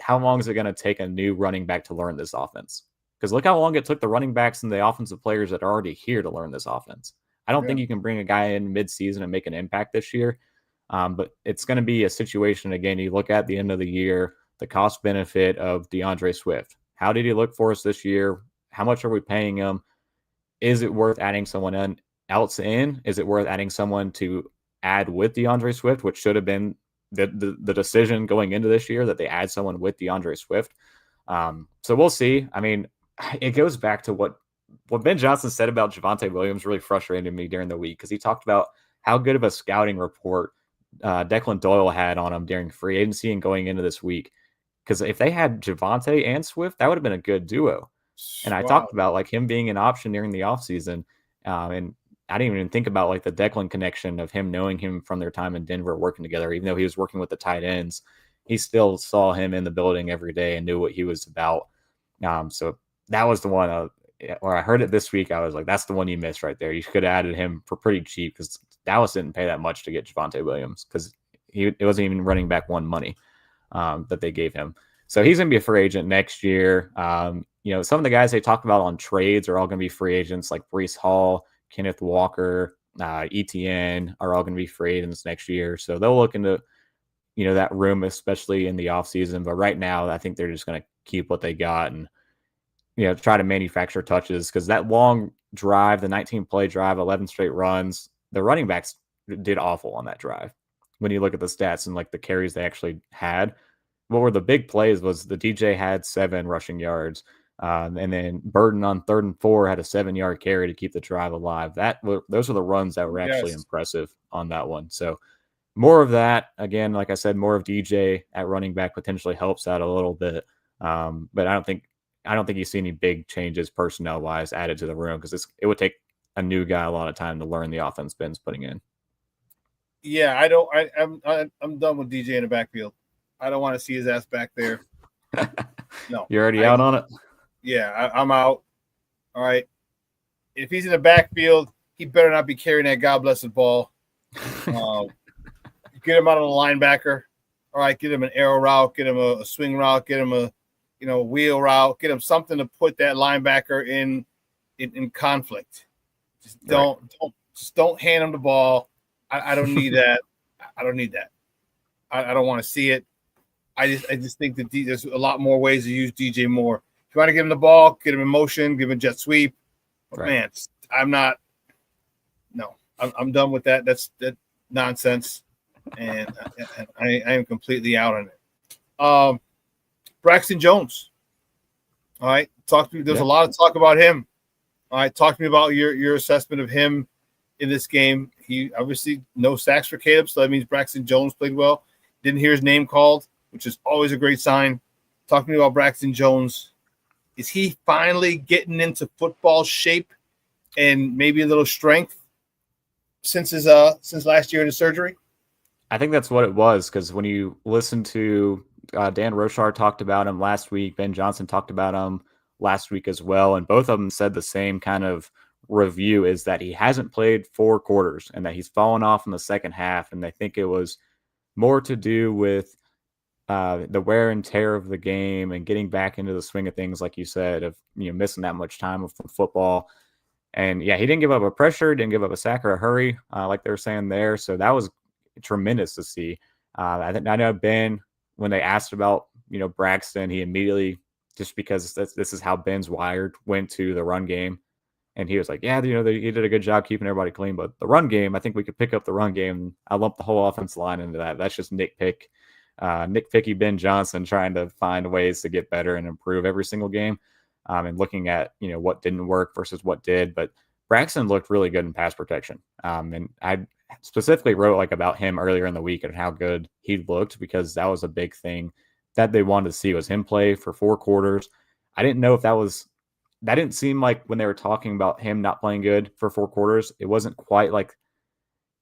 how long is it going to take a new running back to learn this offense? Because look how long it took the running backs and the offensive players that are already here to learn this offense. I don't think you can bring a guy in mid-season and make an impact this year. But it's going to be a situation, again, you look at the end of the year, the cost benefit of DeAndre Swift. How did he look for us this year? How much are we paying him? Is it worth adding someone else in? Is it worth adding someone to add with DeAndre Swift, which should have been the decision going into this year that they add someone with DeAndre Swift? So we'll see. It goes back to what Ben Johnson said about Javonte Williams really frustrated me during the week because he talked about how good of a scouting report Declan Doyle had on him during free agency and going into this week. Because if they had Javonte and Swift, that would have been a good duo. And I talked about him being an option during the offseason. And I didn't even think about the Declan connection of him knowing him from their time in Denver working together. Even though he was working with the tight ends, he still saw him in the building every day and knew what he was about. So that was the one where I heard it this week. I was like, that's the one you missed right there. You could have added him for pretty cheap because Dallas didn't pay that much to get Javonte Williams because it wasn't even running back one money that they gave him. So he's going to be a free agent next year. Some of the guys they talked about on trades are all going to be free agents, like Breece Hall, Kenneth Walker, ETN are all going to be free agents next year. So they'll look into, that room, especially in the offseason. But right now, I think they're just going to keep what they got and, try to manufacture touches because that long drive, the 19-play drive, 11 straight runs, the running backs did awful on that drive. When you look at the stats and the carries they actually had, what were the big plays was the DJ had 7 rushing yards. And then Burden on 3rd and 4 had a 7-yard carry to keep the drive alive. Those are the runs that were actually impressive on that one. So more of that, again, like I said, more of DJ at running back potentially helps out a little bit. But I don't think you see any big changes personnel wise added to the room because it would take a new guy a lot of time to learn the offense Ben's putting in. Yeah, I'm done with DJ in the backfield. I don't want to see his ass back there. No. You're already out on it? Yeah, I'm out. All right. If he's in the backfield, he better not be carrying that God blessed ball. Get him out of the linebacker. All right, get him an arrow route, get him a swing route, get him a wheel route, get him something to put that linebacker in conflict. Just don't hand him the ball. I don't need that. I don't need that. I don't want to see it. I just think that there's a lot more ways to use DJ Moore. If you want to give him the ball, get him in motion, give him a jet sweep. But man, I'm not. No, I'm done with that. That's nonsense, and I am completely out on it. Braxton Jones. All right, talk to me. There's a lot of talk about him. All right, talk to me about your assessment of him in this game. He obviously no sacks for Caleb, so that means Braxton Jones played well. Didn't hear his name called, which is always a great sign. Talk to me about Braxton Jones. Is he finally getting into football shape and maybe a little strength since last year in his surgery? I think that's what it was, because when you listen to Dan Rochar talked about him last week, Ben Johnson talked about him last week as well, and both of them said the same kind of review, is that he hasn't played 4 quarters and that he's fallen off in the second half, and they think it was more to do with the wear and tear of the game and getting back into the swing of things, like you said, of missing that much time from football. And yeah, he didn't give up a pressure, didn't give up a sack or a hurry, like they were saying there. So that was tremendous to see. I know Ben, when they asked about Braxton, he immediately, just because this is how Ben's wired, went to the run game, and he was like, "Yeah, he did a good job keeping everybody clean, but the run game, I think we could pick up the run game." I lumped the whole offensive line into that. That's just nitpicky Ben Johnson trying to find ways to get better and improve every single game, and looking at what didn't work versus what did. But Braxton looked really good in pass protection, and I specifically wrote about him earlier in the week and how good he looked, because that was a big thing that they wanted to see, was him play for 4 quarters. I didn't know if that didn't seem like, when they were talking about him not playing good for 4 quarters, it wasn't quite like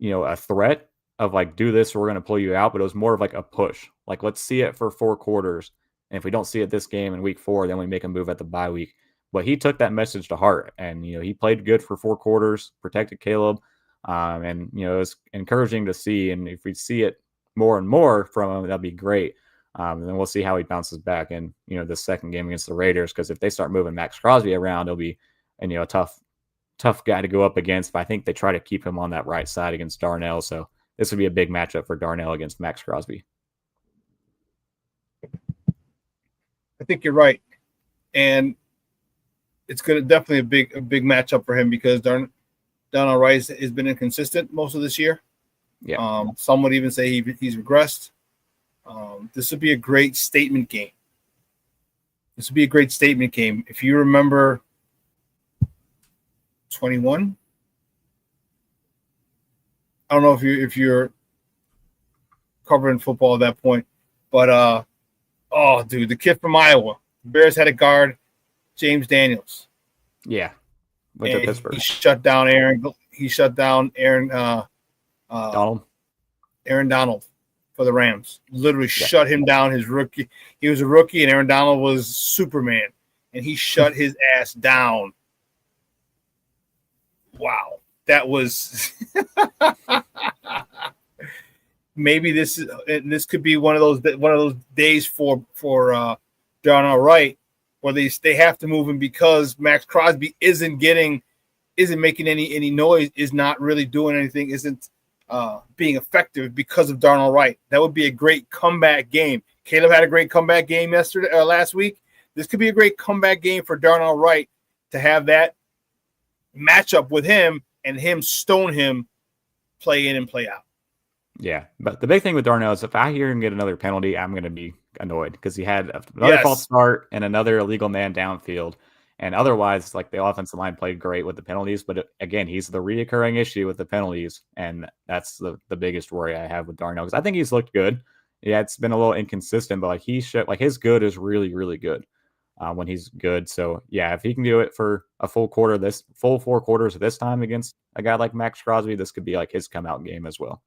a threat of do this or we're going to pull you out, but it was more of a push. Let's see it for 4 quarters. And if we don't see it this game in week 4, then we make a move at the bye week. But he took that message to heart, and he played good for 4 quarters, protected Caleb, and it was encouraging to see. And if we see it more and more from him, that'd be great. And then we'll see how he bounces back in the second game against the Raiders, because if they start moving Max Crosby around, it'll be a tough guy to go up against. But I think they try to keep him on that right side against Darnell, so this would be a big matchup for Darnell against Max Crosby. I think you're right, and it's going to definitely a big matchup for him, because Darnell Rice has been inconsistent most of this year. Yeah. Some would even say he's regressed. This would be a great statement game. If you remember 21, I don't know if you're covering football at that point, but dude, the kid from Iowa, the Bears had a guard, James Daniels. Yeah, went to Pittsburgh. He shut down Aaron Donald. Aaron Donald for the Rams. Literally shut him down. His rookie. He was a rookie, and Aaron Donald was Superman, and he shut his ass down. Wow, that was. Maybe this could be one of those days for Darnell Wright, where they have to move him because Max Crosby isn't making any noise, is not really doing anything, isn't being effective because of Darnell Wright. That would be a great comeback game. Caleb had a great comeback game last week. This could be a great comeback game for Darnell Wright to have that matchup with him and him stone him, play in and play out. Yeah, but the big thing with Darnell is if I hear him get another penalty, I'm going to be annoyed, because he had another false start and another illegal man downfield. And otherwise, the offensive line played great with the penalties. But again, he's the reoccurring issue with the penalties. And that's the biggest worry I have with Darnell, because I think he's looked good. Yeah, it's been a little inconsistent, but his good is really, really good when he's good. So yeah, if he can do it for a full 4 quarters this time against a guy like Max Crosby, this could be his come out game as well.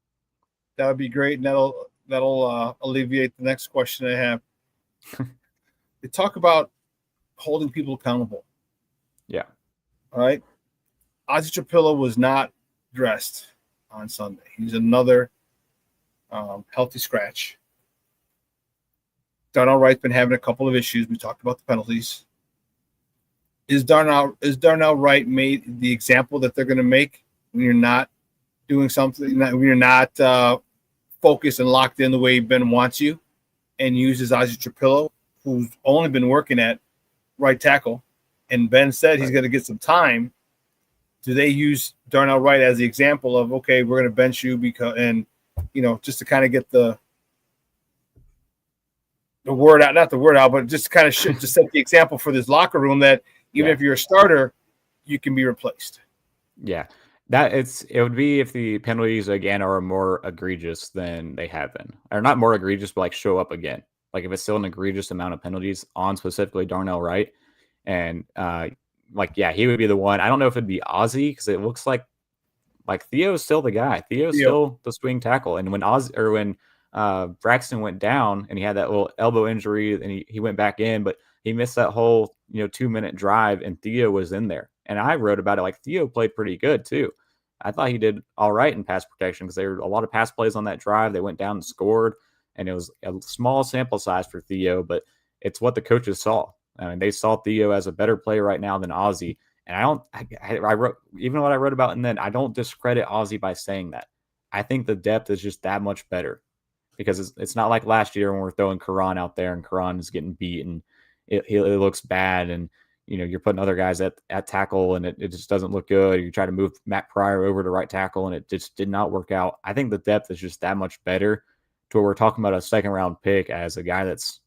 That would be great, and that'll that'll alleviate the next question I have. They talk about holding people accountable. Yeah. All right. Ozzy Trapilla was not dressed on Sunday. He's another healthy scratch. Darnell Wright's been having a couple of issues. We talked about the penalties. Is Darnell Wright made the example that they're going to make when you're not doing something, when you're not focused and locked in the way Ben wants you, and uses Ozzy Trapilla, who's only been working at right tackle, and Ben said he's going to get some time. Do they use Darnell Wright as the example of, okay, we're going to bench you just to kind of get the word out, not the word out, but just to kind of to set the example for this locker room that even if you're a starter, you can be replaced. Yeah. It would be if the penalties again are more egregious than they have been, or not more egregious, but like show up again. Like if it's still an egregious amount of penalties on specifically Darnell Wright, and he would be the one. I don't know if it'd be Ozzy because it looks like Theo's still the guy. Theo's still the swing tackle, and when Braxton went down and he had that little elbow injury and he went back in, but he missed that whole 2-minute drive and Theo was in there. And I wrote about it like Theo played pretty good too. I thought he did all right in pass protection because there were a lot of pass plays on that drive. They went down and scored, and it was a small sample size for Theo, but it's what the coaches saw. I mean, they saw Theo as a better player right now than Ozzy. And I wrote, even what I wrote about, and then I don't discredit Ozzy by saying that. I think the depth is just that much better because it's not like last year when we're throwing Karan out there and Karan is getting beat and it looks bad, and you're putting other guys at tackle and it just doesn't look good. You try to move Matt Pryor over to right tackle and it just did not work out. I think the depth is just that much better to where we're talking about a second round pick as a guy that's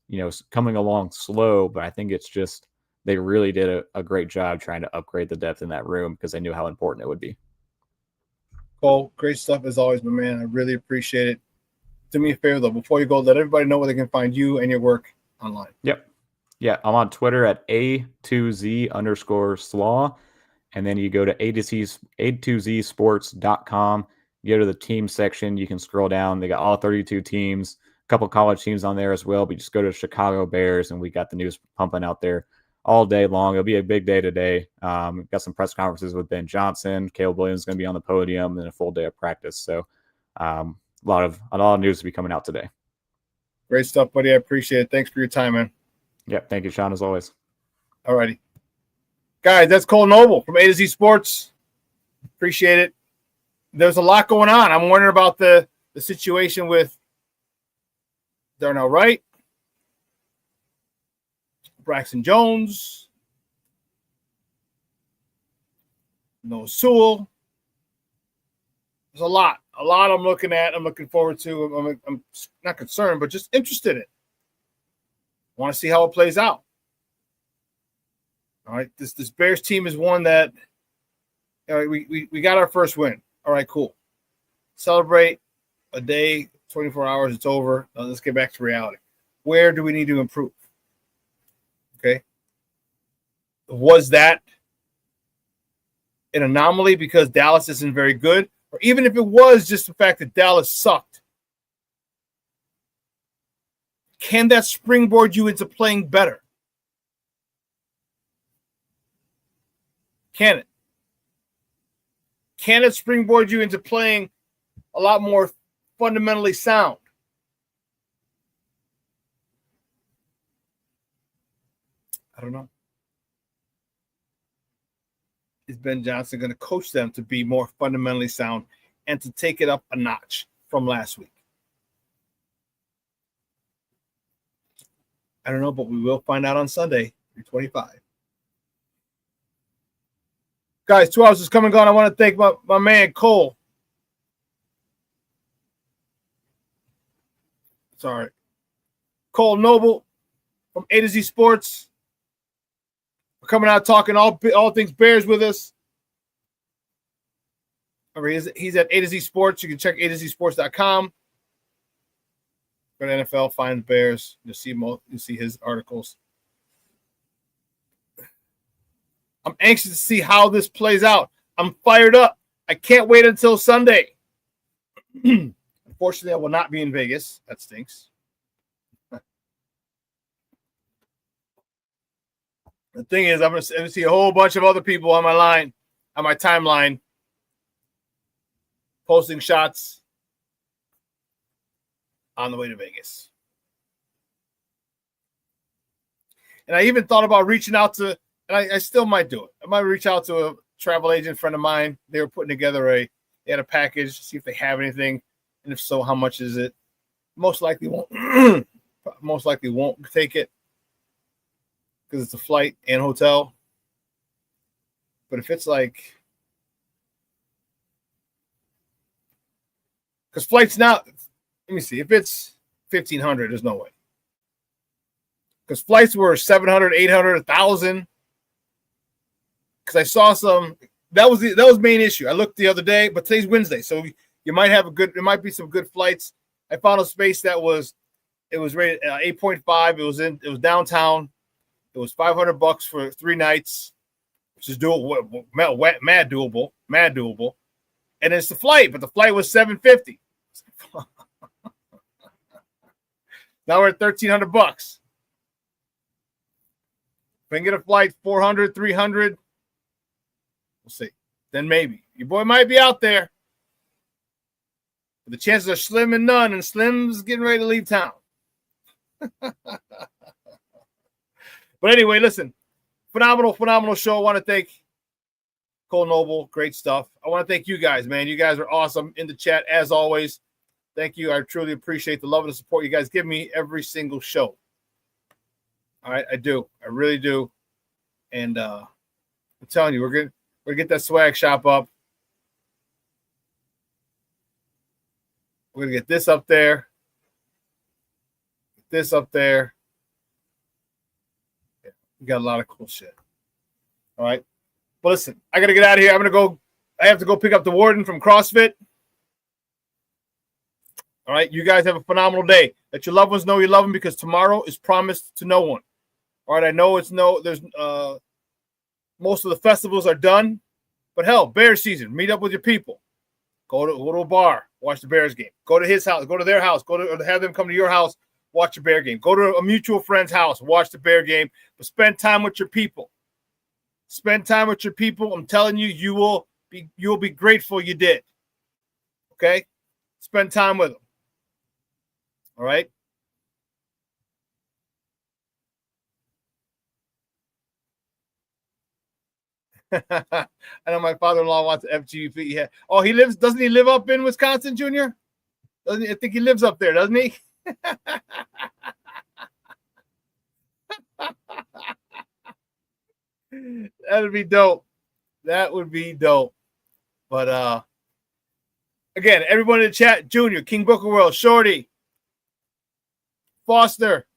coming along slow, but I think it's just they really did a great job trying to upgrade the depth in that room because they knew how important it would be. Cole, great stuff as always, my man. I really appreciate it. Do me a favor though, before you go, let everybody know where they can find you and your work online. Yep. Yeah, I'm on Twitter at A2Z_slaw. And then you go to A2Zsports.com. You go to the team section. You can scroll down. They got all 32 teams, a couple college teams on there as well. But you just go to Chicago Bears, and we got the news pumping out there all day long. It'll be a big day today. Got some press conferences with Ben Johnson. Caleb Williams is going to be on the podium, and a full day of practice. So a lot of news to be coming out today. Great stuff, buddy. I appreciate it. Thanks for your time, man. Yep. Thank you, Shawn, as always. All righty. Guys, that's Kole Noble from A to Z Sports. Appreciate it. There's a lot going on. I'm wondering about the situation with Darnell Wright, Braxton Jones, Noah Sewell. There's a lot I'm looking at. I'm looking forward to. I'm not concerned, but just interested in. Want to see how it plays out. All right, this Bears team is one that we got our first win. All right, cool. Celebrate a day, 24 hours, it's over. Now let's get back to reality. Where do we need to improve? Okay. Was that an anomaly because Dallas isn't very good? Or even if it was just the fact that Dallas sucked, can that springboard you into playing better? Can it? Can it springboard you into playing a lot more fundamentally sound? I don't know. Is Ben Johnson going to coach them to be more fundamentally sound and to take it up a notch from last week? I don't know, but we will find out on Sunday, 3:25. Guys, 2 hours is coming and gone. I want to thank my man, Cole. Sorry. Kole Noble from A to Z Sports. We're coming out talking all things Bears with us. He's at A to Z Sports. You can check A2Zsports.com. Go to NFL, find the Bears. You'll see his articles. I'm anxious to see how this plays out. I'm fired up. I can't wait until Sunday. Unfortunately, I will not be in Vegas. That stinks. The thing is, I'm going to see a whole bunch of other people on my timeline, posting shots on the way to Vegas. And I even thought about reaching out to, and I still might do it. I might reach out to a travel agent friend of mine. They were putting together they had a package, see if they have anything, and if so, how much is it? Most likely won't take it because it's a flight and hotel. But if it's like, because flights now, let me see, if it's $1,500, there's no way. Because flights were $700, $800, $1,000. Because I saw some, that was the main issue. I looked the other day, but today's Wednesday, so you might have there might be some good flights. I found a space that was rated 8.5. It was downtown. It was $500 for 3 nights, which is doable, mad doable. And it's the flight, but the flight was $750. Now we're at $1,300. If I can get a flight $400, $300, we'll see. Then maybe your boy might be out there. But the chances are slim and none, and Slim's getting ready to leave town. But anyway, listen, phenomenal show. I want to thank Kole Noble. Great stuff. I want to thank you guys, man. You guys are awesome in the chat, as always. Thank you. I truly appreciate the love and the support you guys give me every single show. All right, I do. I really do. And I'm telling you, we're going to get that swag shop up. We're going to get this up there. This up there. Yeah, we got a lot of cool shit. All right. But listen, I got to get out of here. I have to go pick up the warden from CrossFit. All right. You guys have a phenomenal day. Let your loved ones know you love them, because tomorrow is promised to no one. All right. I know there's most of the festivals are done, but hell, Bears season, meet up with your people. Go to a bar, watch the Bears game. Go to his house, go to their house, or have them come to your house, watch a Bear game. Go to a mutual friend's house, watch the Bear game, but spend time with your people. Spend time with your people. I'm telling you, you will be grateful you did. Okay? Spend time with them. All right? I know my father-in-law wants FGP. Yeah. Oh, doesn't he live up in Wisconsin, Junior? Doesn't he? I think he lives up there, doesn't he? That would be dope. That would be dope. But again, everyone in the chat, Junior, King Booker World, Shorty, Foster,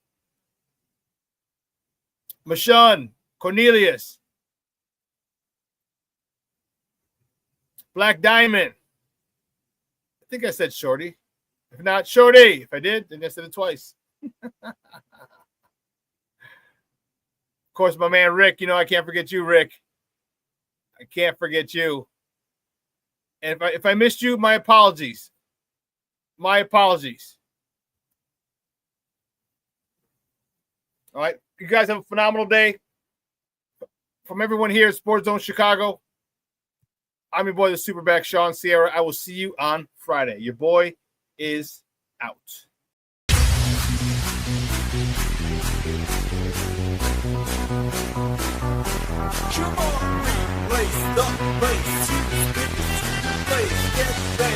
Mashun, Cornelius, Black Diamond. I think I said Shorty. If not, Shorty. If I did, then I said it twice. Of course, my man Rick. I can't forget you, Rick. I can't forget you. And if I missed you, my apologies. My apologies. All right. You guys have a phenomenal day. From everyone here at Sports Zone Chicago, I'm your boy, the SuperBack, Shawn Sierra. I will see you on Friday. Your boy is out. Come on, place the bass. Get back.